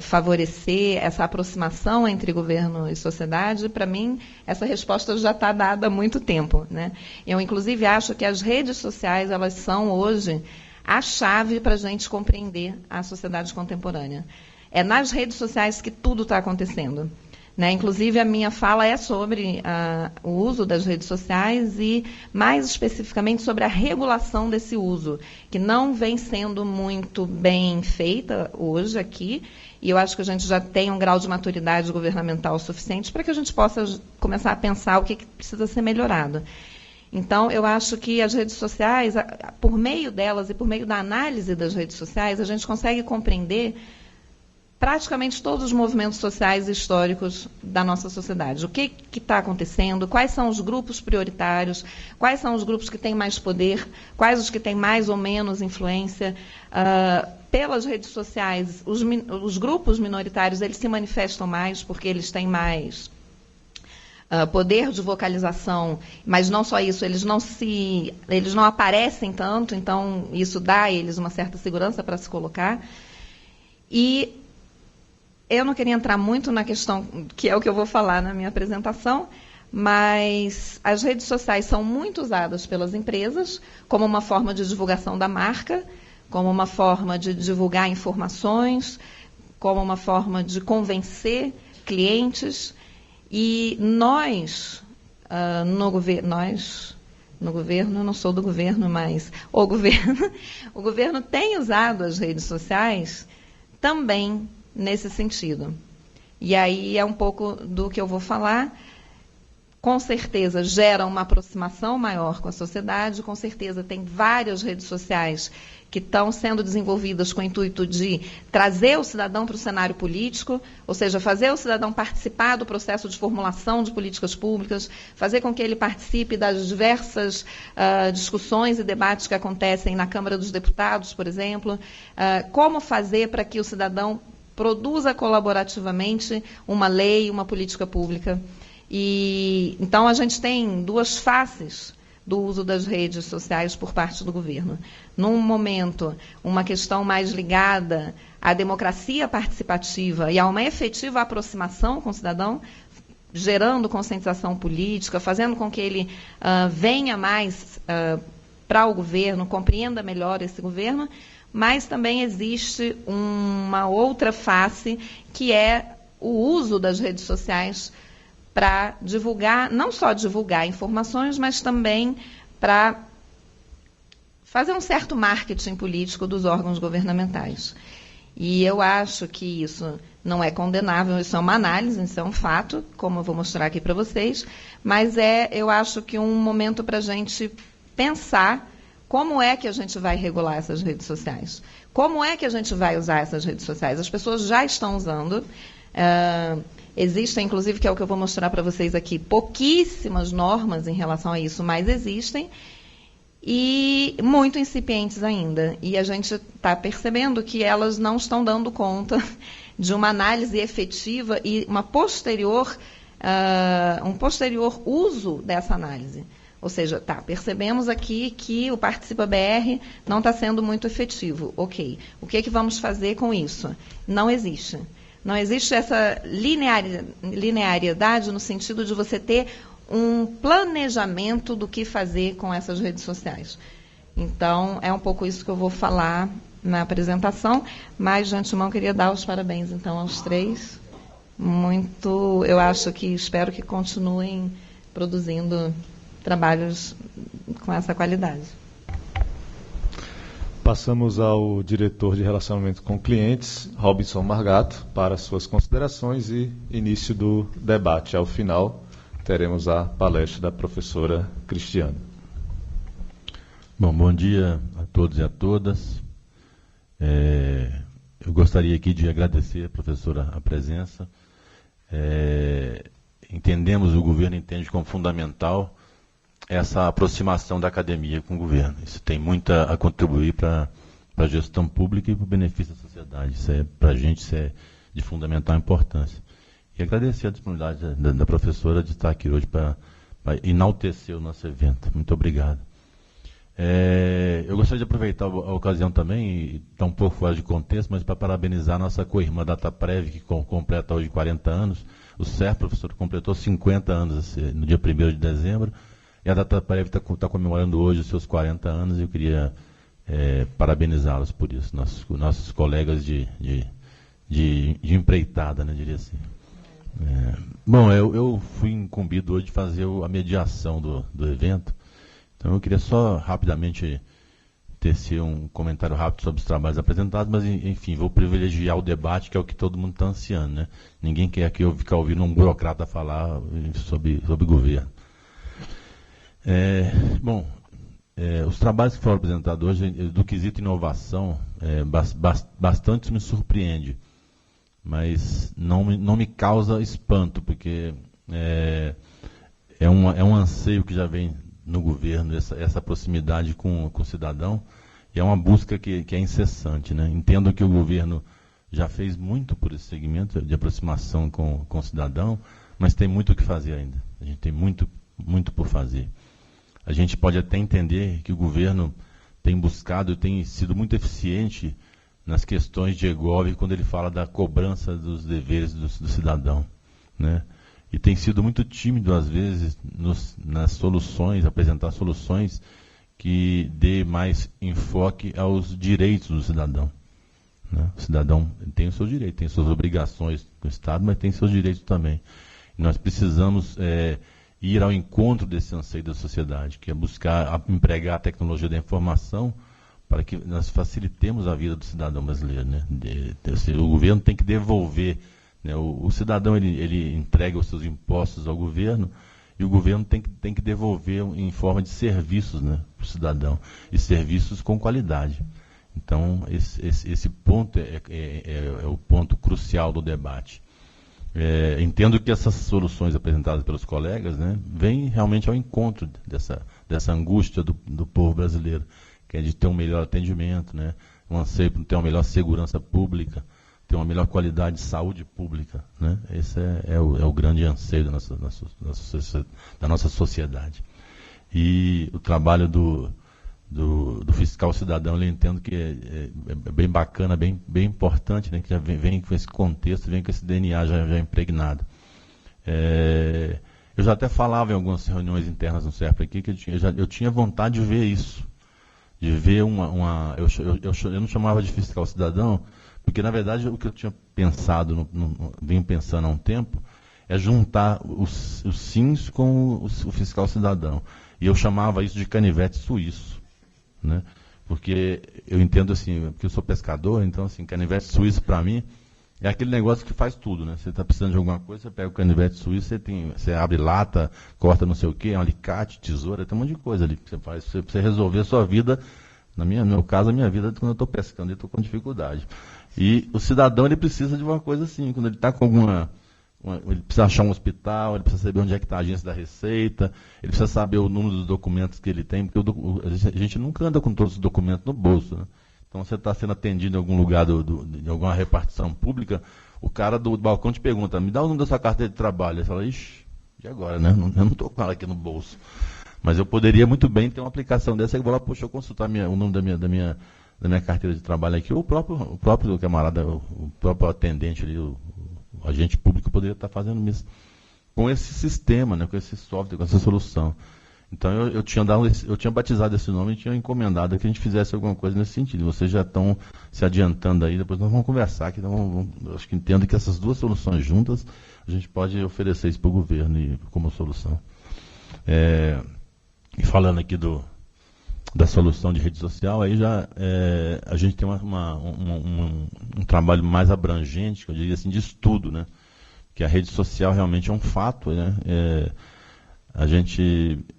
favorecer essa aproximação entre governo e sociedade, para mim, essa resposta já está dada há muito tempo, né? Eu, inclusive, acho que as redes sociais, elas são, hoje, a chave para a gente compreender a sociedade contemporânea. É nas redes sociais que tudo está acontecendo. Né? Inclusive, a minha fala é sobre o uso das redes sociais e, mais especificamente, sobre a regulação desse uso, que não vem sendo muito bem feita hoje aqui, e eu acho que a gente já tem um grau de maturidade governamental suficiente para que a gente possa começar a pensar o que precisa ser melhorado. Então, eu acho que as redes sociais, por meio delas e por meio da análise das redes sociais, a gente consegue compreender praticamente todos os movimentos sociais e históricos da nossa sociedade. O que está acontecendo, quais são os grupos prioritários, quais são os grupos que têm mais poder, quais os que têm mais ou menos influência. Pelas redes sociais, os grupos minoritários eles se manifestam mais porque eles têm mais poder de vocalização, mas não só isso, eles não aparecem tanto, então isso dá a eles uma certa segurança para se colocar. E eu não queria entrar muito na questão, que é o que eu vou falar na minha apresentação, mas as redes sociais são muito usadas pelas empresas como uma forma de divulgação da marca, como uma forma de divulgar informações, como uma forma de convencer clientes. E nós, no governo, eu não sou do governo, mas o governo tem usado as redes sociais também nesse sentido. E aí é um pouco do que eu vou falar. Com certeza gera uma aproximação maior com a sociedade, com certeza tem várias redes sociais que estão sendo desenvolvidas com o intuito de trazer o cidadão para o cenário político, ou seja, fazer o cidadão participar do processo de formulação de políticas públicas, fazer com que ele participe das diversas discussões e debates que acontecem na Câmara dos Deputados, por exemplo, como fazer para que o cidadão produza colaborativamente uma lei, uma política pública. E então a gente tem duas faces do uso das redes sociais por parte do governo. Num momento, uma questão mais ligada à democracia participativa e a uma efetiva aproximação com o cidadão, gerando conscientização política, fazendo com que ele venha mais para o governo, compreenda melhor esse governo, mas também existe uma outra face, que é o uso das redes sociais para divulgar, não só divulgar informações, mas também para fazer um certo marketing político dos órgãos governamentais. E eu acho que isso não é condenável, isso é uma análise, isso é um fato, como eu vou mostrar aqui para vocês, mas eu acho que um momento para a gente pensar como é que a gente vai regular essas redes sociais. Como é que a gente vai usar essas redes sociais? As pessoas já estão usando. Existem, inclusive, que é o que eu vou mostrar para vocês aqui, pouquíssimas normas em relação a isso, mas existem, e muito incipientes ainda. E a gente está percebendo que elas não estão dando conta de uma análise efetiva e um posterior uso dessa análise. Ou seja, percebemos aqui que o Participa BR não está sendo muito efetivo. Ok, o que vamos fazer com isso? Não existe. Não existe essa linearidade no sentido de você ter um planejamento do que fazer com essas redes sociais. Então, é um pouco isso que eu vou falar na apresentação, mas, de antemão, queria dar os parabéns, então, aos três. Eu acho que, espero que continuem produzindo trabalhos com essa qualidade. Passamos ao diretor de relacionamento com clientes, Robinson Margato, para suas considerações e início do debate. Ao final, teremos a palestra da professora Cristiane. Bom dia a todos e a todas. Eu gostaria aqui de agradecer, professora, a presença. O governo entende como fundamental essa aproximação da academia com o governo. Isso tem muito a contribuir para a gestão pública e para o benefício da sociedade. Para a gente, isso é de fundamental importância. E agradecer a disponibilidade da professora de estar aqui hoje para enaltecer o nosso evento. Muito obrigado. Eu gostaria de aproveitar a ocasião também, e está um pouco fora de contexto, mas para parabenizar a nossa co-irmã Dataprev, que completa hoje 40 anos. O CERP, professor, completou 50 anos no dia 1º de dezembro. E a Dataprev está comemorando hoje os seus 40 anos e eu queria parabenizá-los por isso, nossos colegas de empreitada, né, diria assim. Bom, eu fui incumbido hoje de fazer a mediação do evento, então eu queria só rapidamente tecer um comentário rápido sobre os trabalhos apresentados, mas enfim, vou privilegiar o debate, que é o que todo mundo está ansiando, né? Ninguém quer aqui ficar ouvindo um burocrata falar sobre governo. Os trabalhos que foram apresentados hoje, do quesito inovação, bastante me surpreende, mas não me causa espanto, porque é um anseio que já vem no governo, essa proximidade com o cidadão, e é uma busca que é incessante, né? Entendo que o governo já fez muito por esse segmento de aproximação com o cidadão, mas tem muito o que fazer ainda. A gente tem muito por fazer. A gente pode até entender que o governo tem buscado e tem sido muito eficiente nas questões de EGOV quando ele fala da cobrança dos deveres do cidadão, né? E tem sido muito tímido, às vezes, nas soluções, apresentar soluções que dê mais enfoque aos direitos do cidadão, né? O cidadão tem o seu direito, tem suas obrigações com o Estado, mas tem seus direitos também. E nós precisamos ir ao encontro desse anseio da sociedade, que é buscar empregar a tecnologia da informação para que nós facilitemos a vida do cidadão brasileiro, né? O governo tem que devolver, né? O cidadão ele entrega os seus impostos ao governo e o governo tem que devolver em forma de serviços, né, para o cidadão, e serviços com qualidade. Então, esse ponto é o ponto crucial do debate. Entendo que essas soluções apresentadas pelos colegas, né, vêm realmente ao encontro dessa angústia do povo brasileiro, que é de ter um melhor atendimento, né, um anseio por ter uma melhor segurança pública, ter uma melhor qualidade de saúde pública, né? Esse é o grande anseio da nossa sociedade. E o trabalho do fiscal cidadão, eu entendo que é bem bacana, bem importante, né? Que já vem com esse contexto, vem com esse DNA já impregnado. Eu já até falava em algumas reuniões internas no SERPRO aqui que eu tinha vontade de ver isso, de ver eu não chamava de fiscal cidadão, porque, na verdade, o que eu tinha pensado, venho pensando há um tempo, é juntar os SINs com o fiscal cidadão. E eu chamava isso de canivete suíço, né? Porque eu entendo assim, porque eu sou pescador, então, assim, canivete suíço, para mim, é aquele negócio que faz tudo, né? Você está precisando de alguma coisa, você pega o canivete suíço, você abre lata, corta não sei o quê, um alicate, tesoura, tem um monte de coisa ali que você faz, para você resolver a sua vida. No meu caso, a minha vida, quando eu estou pescando, eu estou com dificuldade. E o cidadão, ele precisa de uma coisa assim, quando ele está com ele precisa achar um hospital, ele precisa saber onde é que está a agência da Receita, ele precisa saber o número dos documentos que ele tem, porque a gente nunca anda com todos os documentos no bolso, né? Então, você está sendo atendido em algum lugar de alguma repartição pública, o cara do balcão te pergunta, me dá o número da sua carteira de trabalho. Você fala, ixi, e agora, né? Eu não estou com ela aqui no bolso. Mas eu poderia muito bem ter uma aplicação dessa, que eu vou lá, puxa, eu consultar o nome da minha carteira de trabalho aqui, ou o próprio camarada, o próprio atendente ali, o agente público poderia estar fazendo isso com esse sistema, né, com esse software, com essa solução. Então eu tinha batizado esse nome e tinha encomendado que a gente fizesse alguma coisa nesse sentido. Vocês já estão se adiantando aí, depois nós vamos conversar aqui, eu acho que entendo que essas duas soluções juntas, a gente pode oferecer isso para o governo como solução. E falando aqui da solução de rede social, aí já a gente tem um trabalho mais abrangente, que eu diria assim, de estudo, né? Que a rede social realmente é um fato, né?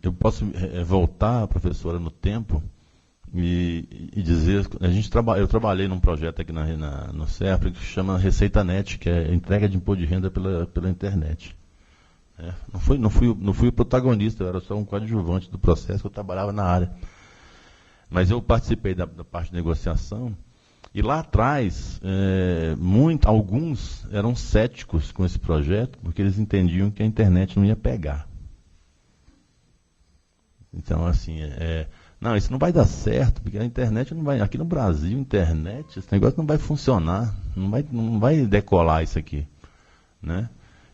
Eu posso voltar, professora, no tempo e dizer, eu trabalhei num projeto aqui no SERPRO que chama ReceitaNet, que é entrega de imposto de renda pela internet. Não fui o protagonista, eu era só um coadjuvante do processo, eu trabalhava na área. Mas eu participei da parte de negociação, e lá atrás, alguns eram céticos com esse projeto, porque eles entendiam que a internet não ia pegar. Então, assim, não, isso não vai dar certo, porque a internet não vai, aqui no Brasil, internet, esse negócio não vai funcionar, não vai decolar isso aqui, né?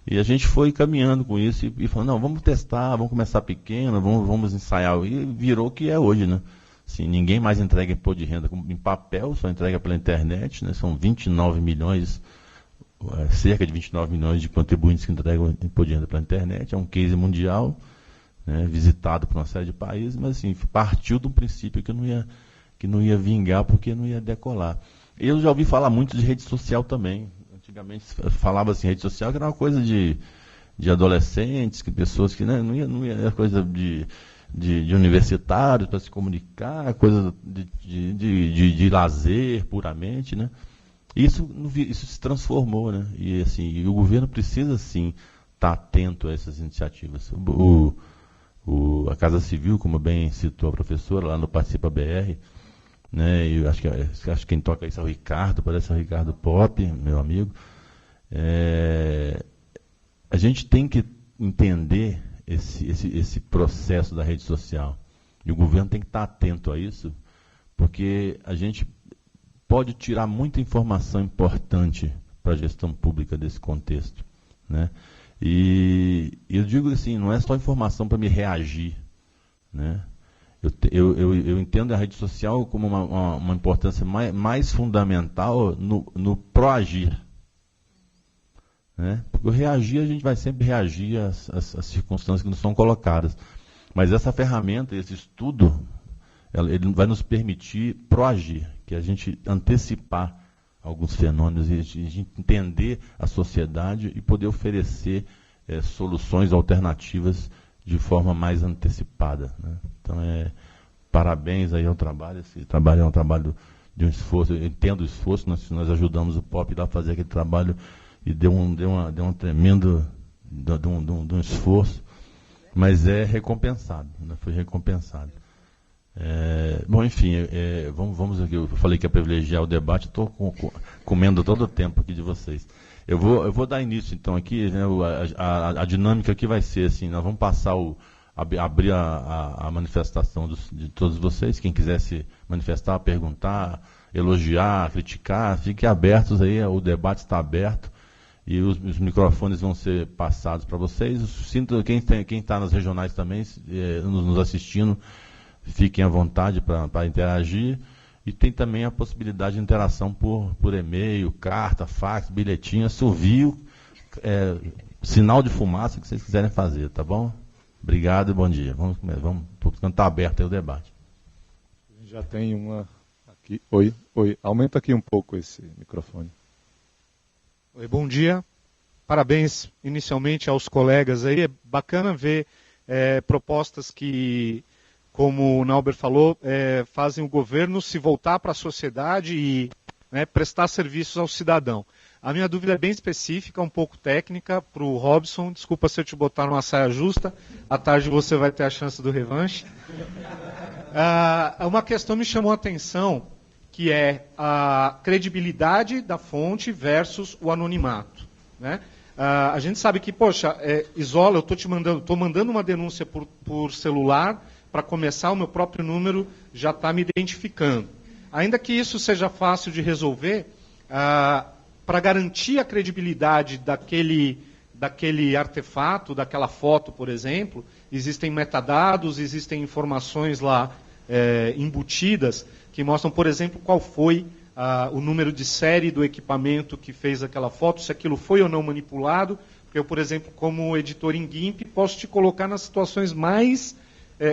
E a gente foi caminhando com isso e falou, não, vamos testar, vamos começar pequeno, vamos ensaiar. E virou o que é hoje, né? Assim, ninguém mais entrega imposto de renda em papel, só entrega pela internet, né? São 29 milhões, cerca de 29 milhões de contribuintes que entregam imposto de renda pela internet. É um case mundial, né? Visitado por uma série de países, mas assim, partiu do princípio que não ia vingar porque não ia decolar. Eu já ouvi falar muito de rede social também. Antigamente falava assim, rede social que era uma coisa de adolescentes, que pessoas que, né, não ia era coisa de universitários para se comunicar, coisa de lazer puramente, né? Isso se transformou, né? E assim, o governo precisa sim estar atento a essas iniciativas. A Casa Civil, como bem citou a professora lá no Participa BR, né? Eu acho que quem toca isso é o Ricardo, parece o Ricardo Pop, meu amigo. a gente tem que entender esse processo da rede social. E o governo tem que estar atento a isso, porque a gente pode tirar muita informação importante para a gestão pública desse contexto, né? E eu digo assim, não é só informação para me reagir, né? Eu entendo a rede social como uma importância mais fundamental no proagir, né? Porque o reagir, a gente vai sempre reagir às circunstâncias que nos são colocadas. Mas essa ferramenta, esse estudo, ele vai nos permitir proagir, que é a gente antecipar alguns fenômenos, e a gente entender a sociedade e poder oferecer soluções alternativas de forma mais antecipada, né? Então, parabéns aí ao trabalho. Esse trabalho é um trabalho de um esforço. Eu entendo o esforço, nós ajudamos o POP a fazer aquele trabalho e deu um tremendo de um esforço, mas é recompensado, né? Foi recompensado. Bom, enfim, vamos aqui. Eu falei que ia privilegiar o debate, estou comendo todo o tempo aqui de vocês. Eu vou dar início, então, aqui, né? A dinâmica aqui vai ser assim: nós vamos passar abrir a manifestação de todos vocês. Quem quiser se manifestar, perguntar, elogiar, criticar, fiquem abertos aí, o debate está aberto e os microfones vão ser passados para vocês. Sinto, quem está nas regionais também, nos assistindo, fiquem à vontade para interagir. E tem também a possibilidade de interação por e-mail, carta, fax, bilhetinho, assovio, sinal de fumaça que vocês quiserem fazer, tá bom? Obrigado e bom dia. Vamos está aberto aí o debate. A gente já tem uma aqui. Oi. Aumenta aqui um pouco esse microfone. Oi, bom dia. Parabéns inicialmente aos colegas aí. É bacana ver propostas que, como o Nauber falou, fazem o governo se voltar para a sociedade e, né, prestar serviços ao cidadão. A minha dúvida é bem específica, um pouco técnica, para o Robson. Desculpa se eu te botar numa saia justa. À tarde você vai ter a chance do revanche. Uma questão me chamou a atenção, que é a credibilidade da fonte versus o anonimato, né? A gente sabe que, poxa, Isola, eu estou mandando uma denúncia por celular. Para começar, o meu próprio número já está me identificando. Ainda que isso seja fácil de resolver, para garantir a credibilidade daquele artefato, daquela foto, por exemplo, existem metadados, existem informações lá embutidas que mostram, por exemplo, qual foi o número de série do equipamento que fez aquela foto, se aquilo foi ou não manipulado. Porque eu, por exemplo, como editor em GIMP, posso te colocar nas situações mais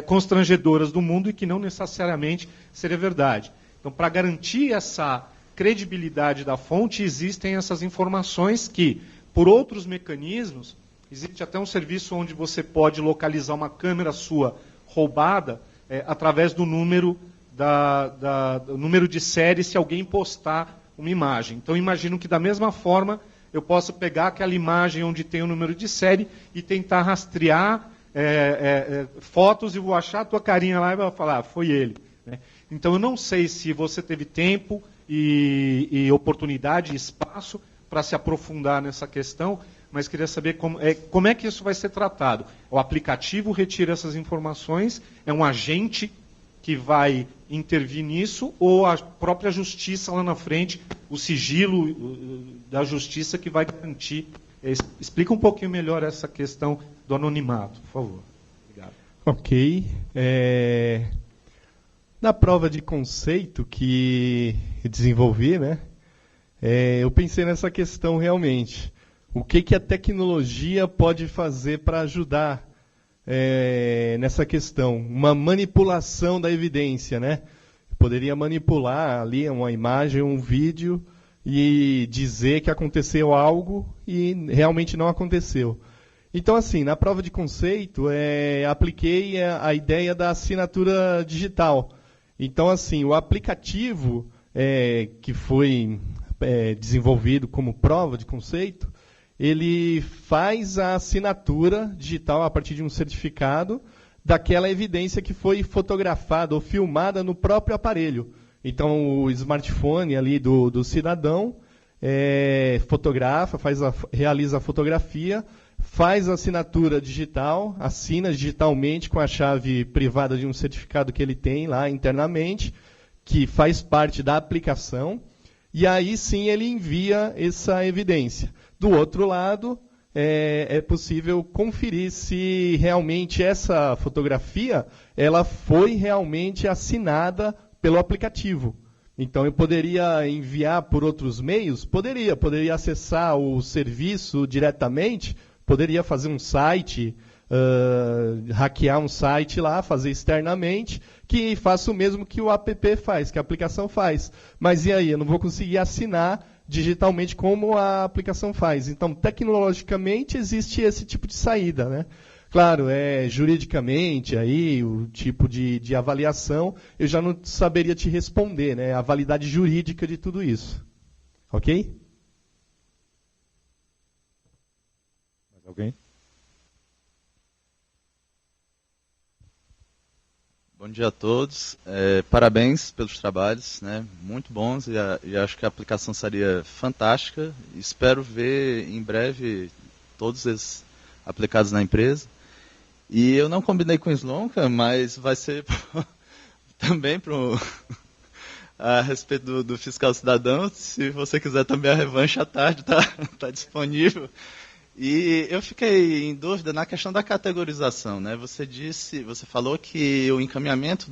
constrangedoras do mundo e que não necessariamente seria verdade. Então, para garantir essa credibilidade da fonte, existem essas informações que, por outros mecanismos, existe até um serviço onde você pode localizar uma câmera sua roubada através do número número de série se alguém postar uma imagem. Então, imagino que da mesma forma eu possa pegar aquela imagem onde tem o número de série e tentar rastrear fotos e vou achar a tua carinha lá e vou falar, foi ele, né? Então eu não sei se você teve tempo e oportunidade e espaço para se aprofundar nessa questão, mas queria saber como é que isso vai ser tratado. O aplicativo retira essas informações, é um agente que vai intervir nisso, ou a própria justiça lá na frente, o sigilo da justiça que vai garantir. Explica um pouquinho melhor essa questão do anonimato, por favor. Obrigado. Ok. Na prova de conceito que eu desenvolvi, né, eu pensei nessa questão realmente. O que a tecnologia pode fazer para ajudar nessa questão? Uma manipulação da evidência, né? Poderia manipular ali uma imagem, um vídeo e dizer que aconteceu algo e realmente não aconteceu. Então, assim, na prova de conceito, apliquei a ideia da assinatura digital. Então, assim, o aplicativo que foi desenvolvido como prova de conceito, ele faz a assinatura digital a partir de um certificado daquela evidência que foi fotografada ou filmada no próprio aparelho. Então, o smartphone ali do cidadão fotografa, realiza a fotografia, faz a assinatura digital, assina digitalmente com a chave privada de um certificado que ele tem lá internamente, que faz parte da aplicação, e aí sim ele envia essa evidência. Do outro lado, é possível conferir se realmente essa fotografia ela foi realmente assinada pelo aplicativo. Então, eu poderia enviar por outros meios? Poderia acessar o serviço diretamente, poderia fazer um site, hackear um site lá, fazer externamente, que faça o mesmo que o app faz, que a aplicação faz. Mas e aí? Eu não vou conseguir assinar digitalmente como a aplicação faz. Então, tecnologicamente, existe esse tipo de saída, né? Claro, juridicamente, aí, o tipo de avaliação, eu já não saberia te responder, né? A validade jurídica de tudo isso. Ok? Mais alguém? Bom dia a todos. Parabéns pelos trabalhos, né? Muito bons, e acho que a aplicação seria fantástica. Espero ver em breve todos eles aplicados na empresa. E eu não combinei com o Slonka, mas vai ser também a respeito do fiscal cidadão. Se você quiser também a revanche à tarde, tá disponível. E eu fiquei em dúvida na questão da categorização, né? Você falou que o encaminhamento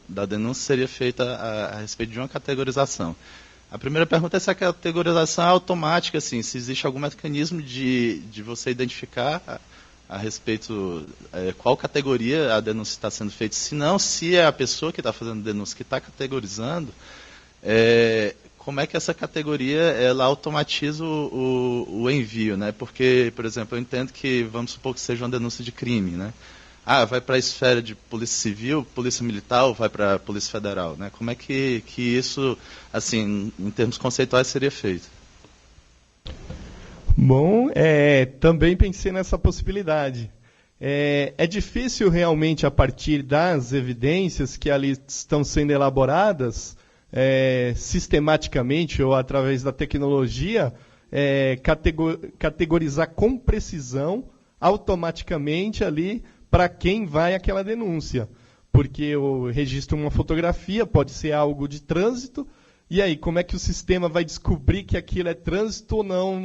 da denúncia seria feito a respeito de uma categorização. A primeira pergunta é se a categorização é automática, assim, se existe algum mecanismo de você identificar a respeito qual categoria a denúncia está sendo feita. Se não, se é a pessoa que está fazendo a denúncia que está categorizando, como é que essa categoria ela automatiza o envio, né? Porque, por exemplo, eu entendo que, vamos supor que seja uma denúncia de crime, né? Vai para a esfera de polícia civil, polícia militar, ou vai para a polícia federal, né? Como é que isso, assim, em termos conceituais, seria feito? Bom, também pensei nessa possibilidade. É difícil realmente, a partir das evidências que ali estão sendo elaboradas, sistematicamente ou através da tecnologia, categorizar com precisão, automaticamente ali, para quem vai aquela denúncia. Porque eu registro uma fotografia, pode ser algo de trânsito, e aí, como é que o sistema vai descobrir que aquilo é trânsito ou não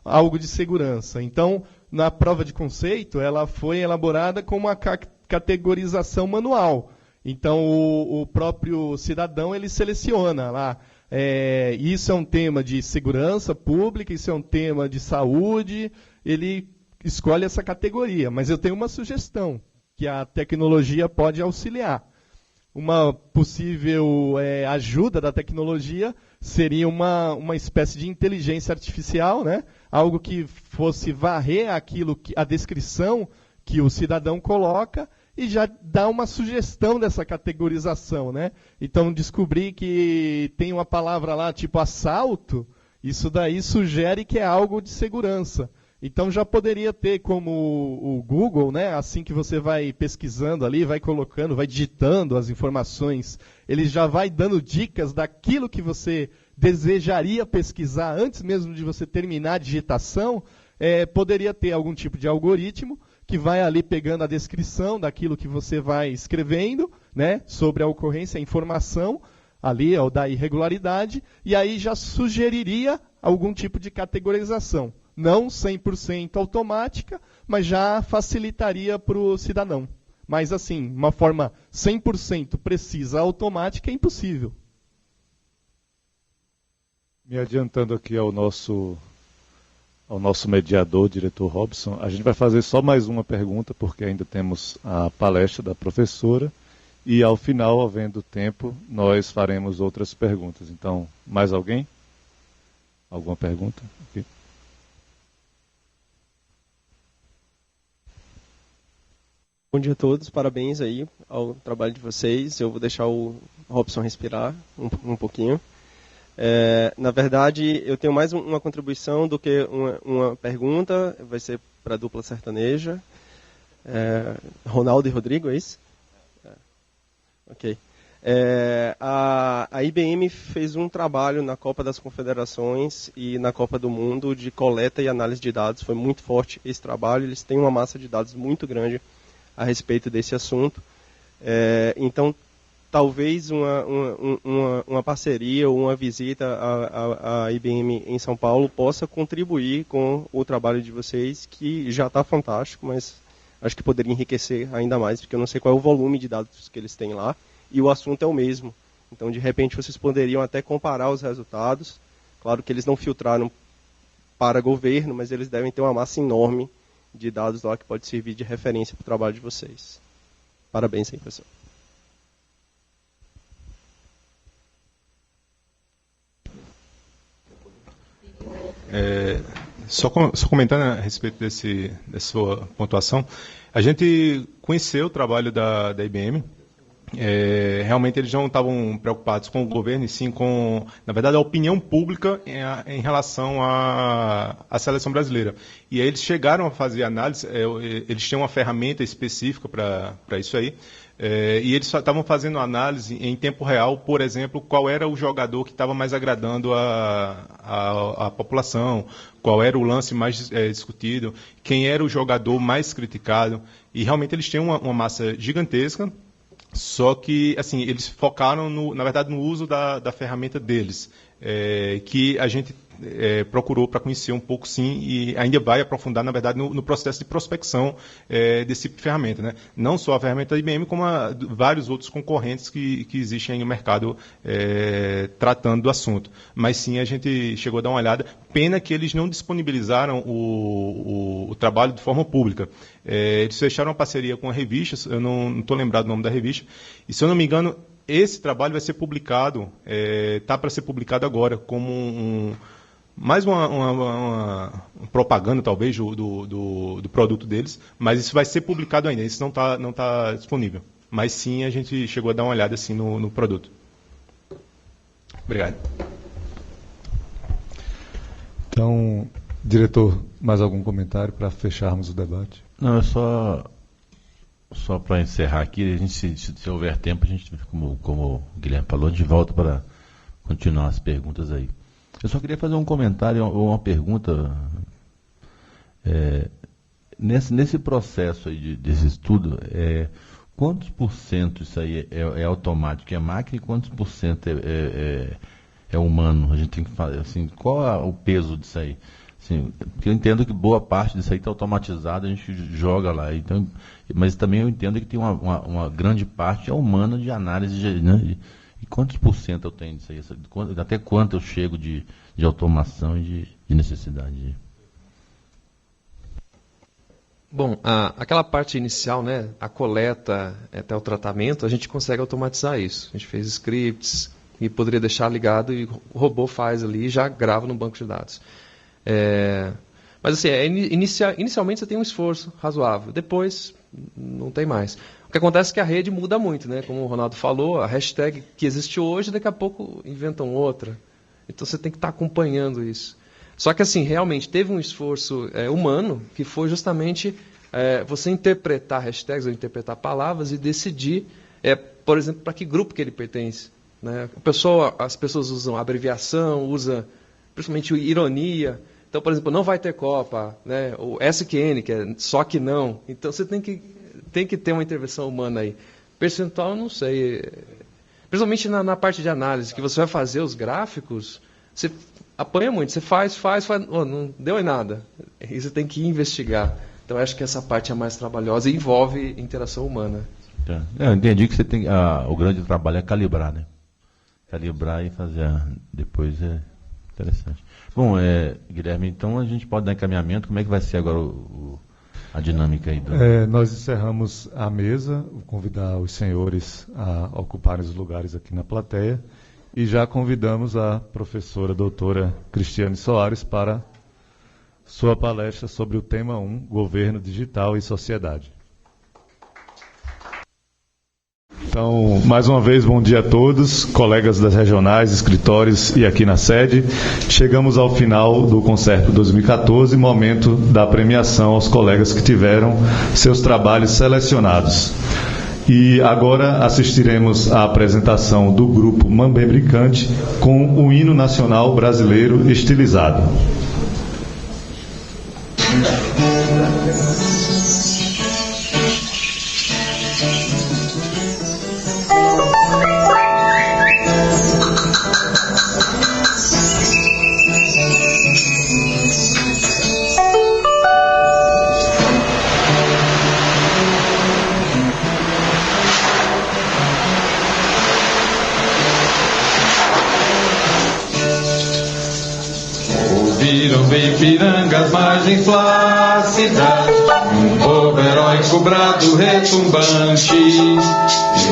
algo de segurança? Então, na prova de conceito, ela foi elaborada com uma categorização manual. Então, o próprio cidadão, ele seleciona lá. Isso é um tema de segurança pública, isso é um tema de saúde, ele escolhe essa categoria. Mas eu tenho uma sugestão, que a tecnologia pode auxiliar. Uma possível ajuda da tecnologia seria uma espécie de inteligência artificial, né? Algo que fosse varrer a descrição que o cidadão coloca e já dar uma sugestão dessa categorização, né? Então, descobrir que tem uma palavra lá tipo assalto, isso daí sugere que é algo de segurança. Então já poderia ter como o Google, né? Assim que você vai pesquisando ali, vai colocando, vai digitando as informações, ele já vai dando dicas daquilo que você desejaria pesquisar antes mesmo de você terminar a digitação. Poderia ter algum tipo de algoritmo que vai ali pegando a descrição daquilo que você vai escrevendo, né? Sobre a ocorrência, a informação ali, da irregularidade, e aí já sugeriria algum tipo de categorização. Não 100% automática, mas já facilitaria para o cidadão. Mas, assim, uma forma 100% precisa, automática, é impossível. Me adiantando aqui ao nosso mediador, diretor Robson, a gente vai fazer só mais uma pergunta, porque ainda temos a palestra da professora, e ao final, havendo tempo, nós faremos outras perguntas. Então, mais alguém? Alguma pergunta? Okay. Bom dia a todos, parabéns aí ao trabalho de vocês. Eu vou deixar o Robson respirar um pouquinho. Na verdade, eu tenho mais uma contribuição do que uma pergunta, vai ser para a dupla sertaneja. Ronaldo e Rodrigo, é isso? Ok. A IBM fez um trabalho na Copa das Confederações e na Copa do Mundo de coleta e análise de dados. Foi muito forte esse trabalho. Eles têm uma massa de dados muito grande a respeito desse assunto. Então, talvez uma parceria ou uma visita à IBM em São Paulo possa contribuir com o trabalho de vocês, que já está fantástico, mas acho que poderia enriquecer ainda mais, porque eu não sei qual é o volume de dados que eles têm lá. E o assunto é o mesmo. Então, de repente, vocês poderiam até comparar os resultados. Claro que eles não filtraram para governo, mas eles devem ter uma massa enorme de dados lá que pode servir de referência para o trabalho de vocês. Parabéns aí, pessoal. Só comentando a respeito dessa sua pontuação, a gente conheceu o trabalho da IBM. Realmente eles não estavam preocupados com o governo e sim com, na verdade, a opinião pública em relação à seleção brasileira. E aí eles chegaram a fazer análise, eles tinham uma ferramenta específica para isso aí, e eles estavam fazendo análise em tempo real, por exemplo, qual era o jogador que estava mais agradando a população, qual era o lance mais discutido, quem era o jogador mais criticado, e realmente eles tinham uma massa gigantesca. Só que, assim, eles focaram, na verdade, no uso da ferramenta deles, que a gente procurou para conhecer um pouco, sim, e ainda vai aprofundar, na verdade, no processo de prospecção desse tipo de ferramenta, né? Não só a ferramenta da IBM, como vários outros concorrentes que existem aí no mercado tratando do assunto. Mas, sim, a gente chegou a dar uma olhada. Pena que eles não disponibilizaram o trabalho de forma pública. Eles fecharam uma parceria com a revista, eu não estou lembrado do nome da revista, e, se eu não me engano, esse trabalho vai ser publicado, está para ser publicado agora, como mais uma propaganda, talvez, do produto deles, mas isso vai ser publicado ainda, isso não tá disponível. Mas sim, a gente chegou a dar uma olhada assim, no produto. Obrigado. Então, diretor, mais algum comentário para fecharmos o debate? Não, é só para encerrar aqui, a gente, se houver tempo, a gente, como o Guilherme falou, a gente volta para continuar as perguntas aí. Eu só queria fazer um comentário ou uma pergunta. Nesse processo aí desse estudo, quantos por cento isso aí é automático, é máquina, e quantos por cento é humano? A gente tem que fazer, assim, qual é o peso disso aí? Assim, porque eu entendo que boa parte disso aí está automatizado, a gente joga lá. Então, mas também eu entendo que tem uma grande parte humana de análise, né? E quantos por cento eu tenho disso aí? Até quanto eu chego de automação e de necessidade? Bom, aquela parte inicial, né, a coleta até o tratamento, a gente consegue automatizar isso. A gente fez scripts e poderia deixar ligado e o robô faz ali e já grava no banco de dados. Mas assim, inicialmente você tem um esforço razoável, depois não tem mais. O que acontece é que a rede muda muito, né? Como o Ronaldo falou, a hashtag que existe hoje, daqui a pouco inventam outra. Então você tem que estar acompanhando isso. Só que assim, realmente teve um esforço humano, que foi justamente você interpretar hashtags ou interpretar palavras e decidir, por exemplo, para que grupo que ele pertence. Né? As pessoas usam abreviação, usam principalmente ironia. Então, por exemplo, não vai ter Copa, né? O SQN, que é só que não. Então, você tem que ter uma intervenção humana aí. Percentual, não sei. Principalmente na parte de análise, que você vai fazer os gráficos, você apanha muito. Você faz, não deu em nada. E você tem que investigar. Então, eu acho que essa parte é mais trabalhosa e envolve interação humana. Eu entendi que você tem o grande trabalho é calibrar, né? Calibrar e fazer depois interessante. Bom, Guilherme, então a gente pode dar encaminhamento. Como é que vai ser agora a dinâmica aí? Nós encerramos a mesa, vou convidar os senhores a ocuparem os lugares aqui na plateia e já convidamos a professora doutora Cristiane Soares para sua palestra sobre o tema 1, Governo Digital e Sociedade. Então, mais uma vez, bom dia a todos, colegas das regionais, escritórios e aqui na sede. Chegamos ao final do Concerto 2014, momento da premiação aos colegas que tiveram seus trabalhos selecionados. E agora assistiremos à apresentação do grupo Mambé Bricante com o hino nacional brasileiro estilizado. Pirangas, margens flácidas, um povo heróico brado retumbante, e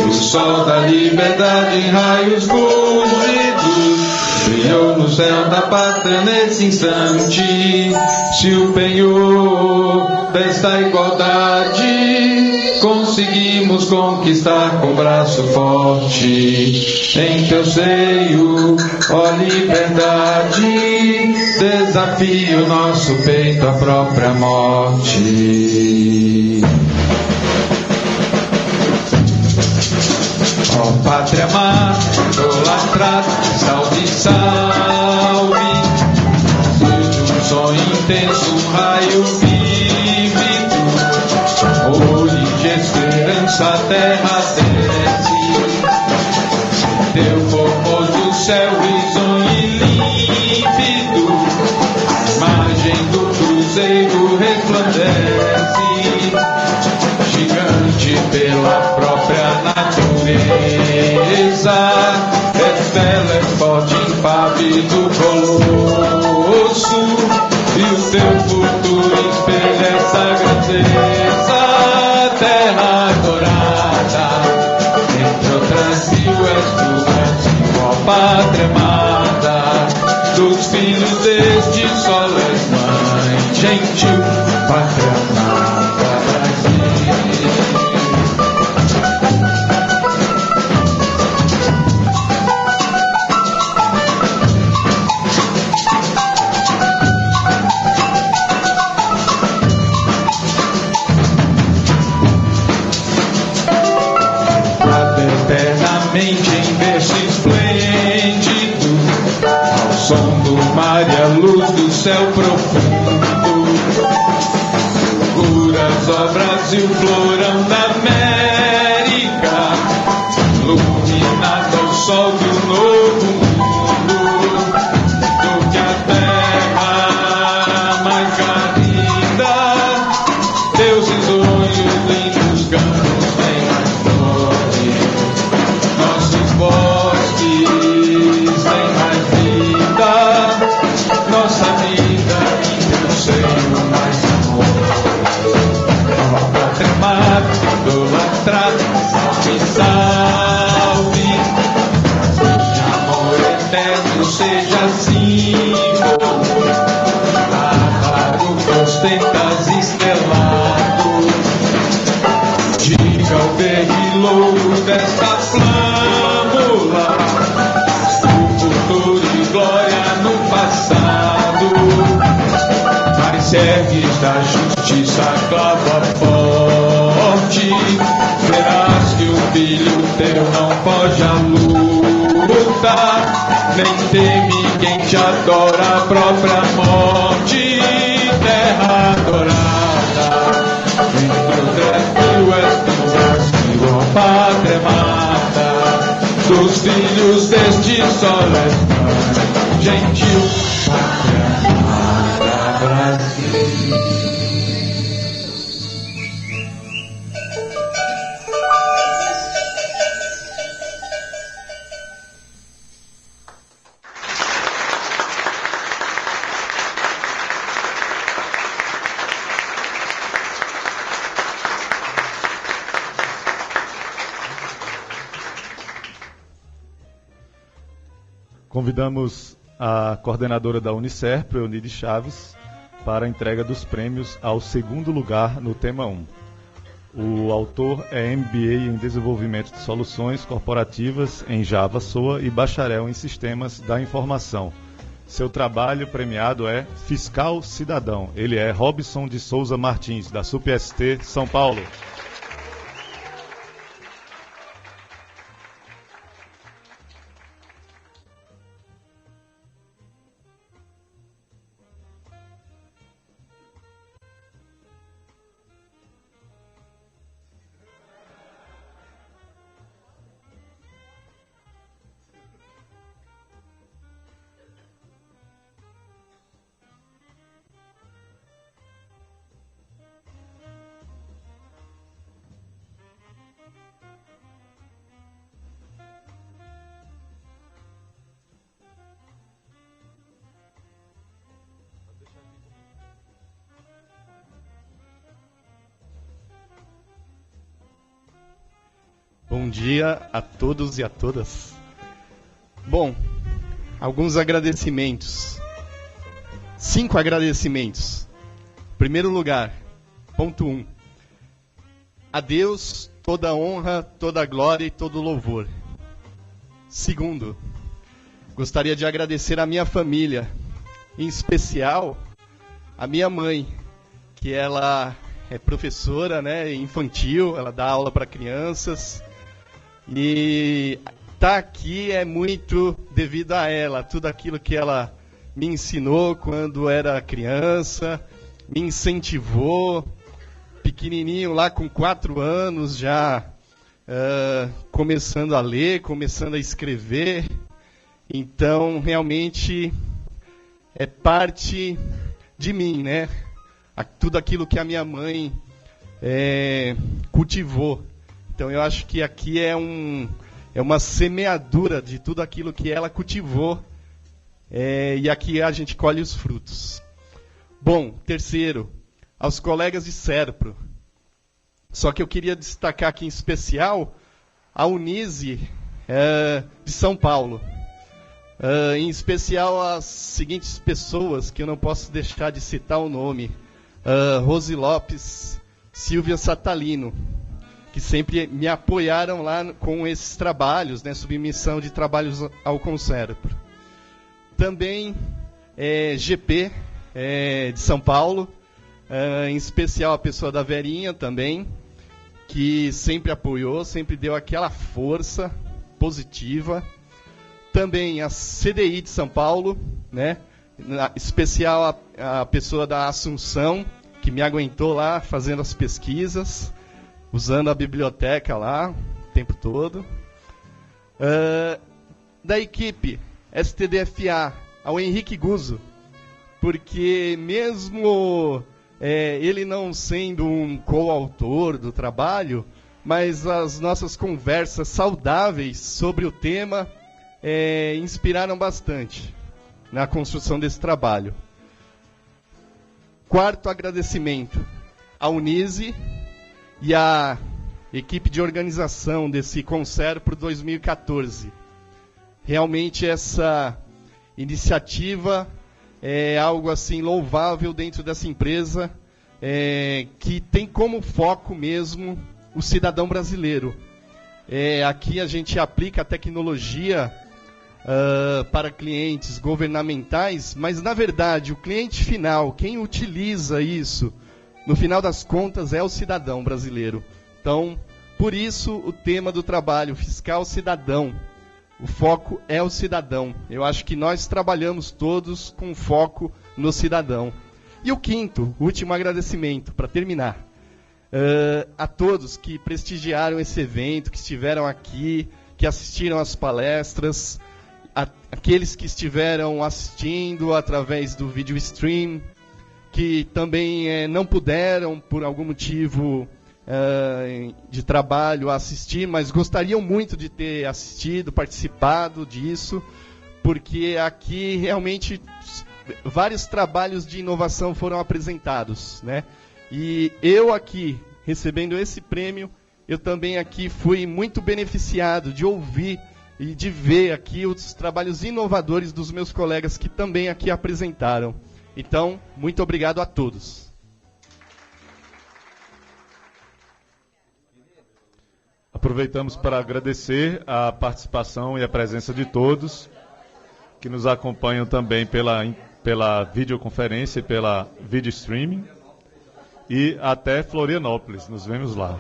o sol da liberdade em raios fulgidos brilhou no céu da pátria nesse instante. Se o penhor desta igualdade conseguimos conquistar com braço forte, em teu seio, ó liberdade, desafia o nosso peito à própria morte. Ó pátria amada, idolatrada, salve, salve, seja um sonho intenso, um raio vívido, olho de esperança, a terra desce, teu formoso céu risonho e límpido, a imagem do cruzeiro resplandece, gigante pela própria natureza, estela é forte, impávido colosso, e o teu futuro espelha essa grandeza, terra dourada, entre outras mil és tu, ó pátria amada, dos filhos deste sol és mãe, gentil, pátria amada, Brasil. Em verso esplêndido, ao som do mar e a luz do céu profundo, figuras, ó Brasil, florão da América, iluminado ao sol do novo mundo, do que a terra mais garrida, teus risonhos, lindos campos bem mais flores, bosques tem mais vida, nossa vida em teu seio mais amor. Ó pátria amada, idolatrada, salve, salve, de amor eterno seja símbolo, claro que ostentas estelado, diga o verde louro desta flâmula, o futuro e glória no passado, mas se ergues da justiça a clava forte, verás que o filho teu não foge à luta, nem teme quem te adora a própria morte, terra adorada, entre os 10.000 és tu, Brasil, ó pátria amada, dos filhos deste sol és mãe, gentil, pátria amada, Brasil. Convidamos a coordenadora da Unicerpro, Eunide Chaves, para a entrega dos prêmios ao segundo lugar no tema 1. O autor é MBA em Desenvolvimento de Soluções Corporativas em Java, SOA e bacharel em Sistemas da Informação. Seu trabalho premiado é Fiscal Cidadão. Ele é Robson de Souza Martins, da SUPST, São Paulo. Bom dia a todos e a todas. Bom, alguns agradecimentos. 5 agradecimentos. Primeiro lugar, ponto 1. A Deus toda honra, toda glória e todo louvor. Segundo, gostaria de agradecer a minha família, em especial a minha mãe, que ela é professora, né, infantil, ela dá aula para crianças. E estar aqui é muito devido a ela, tudo aquilo que ela me ensinou quando era criança, me incentivou, pequenininho lá com 4 anos já começando a ler, começando a escrever. Então realmente é parte de mim, né? Tudo aquilo que a minha mãe cultivou. Então eu acho que aqui é uma semeadura de tudo aquilo que ela cultivou, e aqui a gente colhe os frutos. Bom, terceiro, aos colegas de Serpro. Só que eu queria destacar aqui em especial a Unise de São Paulo. Em especial as seguintes pessoas, que eu não posso deixar de citar o nome. Rose Lopes, Silvia Satalino, que sempre me apoiaram lá com esses trabalhos, né, submissão de trabalhos ao Conserpro. Também GP de São Paulo, em especial a pessoa da Verinha também, que sempre apoiou, sempre deu aquela força positiva. Também a CDI de São Paulo, né, em especial a pessoa da Assunção, que me aguentou lá fazendo as pesquisas, usando a biblioteca lá o tempo todo. Da equipe STDFA, ao Henrique Guzzo, porque mesmo ele não sendo um coautor do trabalho, mas as nossas conversas saudáveis sobre o tema inspiraram bastante na construção desse trabalho. Quarto agradecimento à Unise e à equipe de organização desse Conserpro 2014. Realmente essa iniciativa é algo assim louvável dentro dessa empresa, que tem como foco mesmo o cidadão brasileiro. Aqui a gente aplica a tecnologia para clientes governamentais, mas na verdade o cliente final, quem utiliza isso, no final das contas é o cidadão brasileiro. Então, por isso o tema do trabalho fiscal cidadão. O foco é o cidadão. Eu acho que nós trabalhamos todos com foco no cidadão. E o quinto, último agradecimento, para terminar, a todos que prestigiaram esse evento, que estiveram aqui, que assistiram às palestras, aqueles que estiveram assistindo através do vídeo stream, que também não puderam, por algum motivo de trabalho, assistir, mas gostariam muito de ter assistido, participado disso, porque aqui realmente vários trabalhos de inovação foram apresentados, né? E eu aqui, recebendo esse prêmio, eu também aqui fui muito beneficiado de ouvir e de ver aqui os trabalhos inovadores dos meus colegas que também aqui apresentaram. Então, muito obrigado a todos. Aproveitamos para agradecer a participação e a presença de todos que nos acompanham também pela videoconferência e pela video streaming. E até Florianópolis. Nos vemos lá.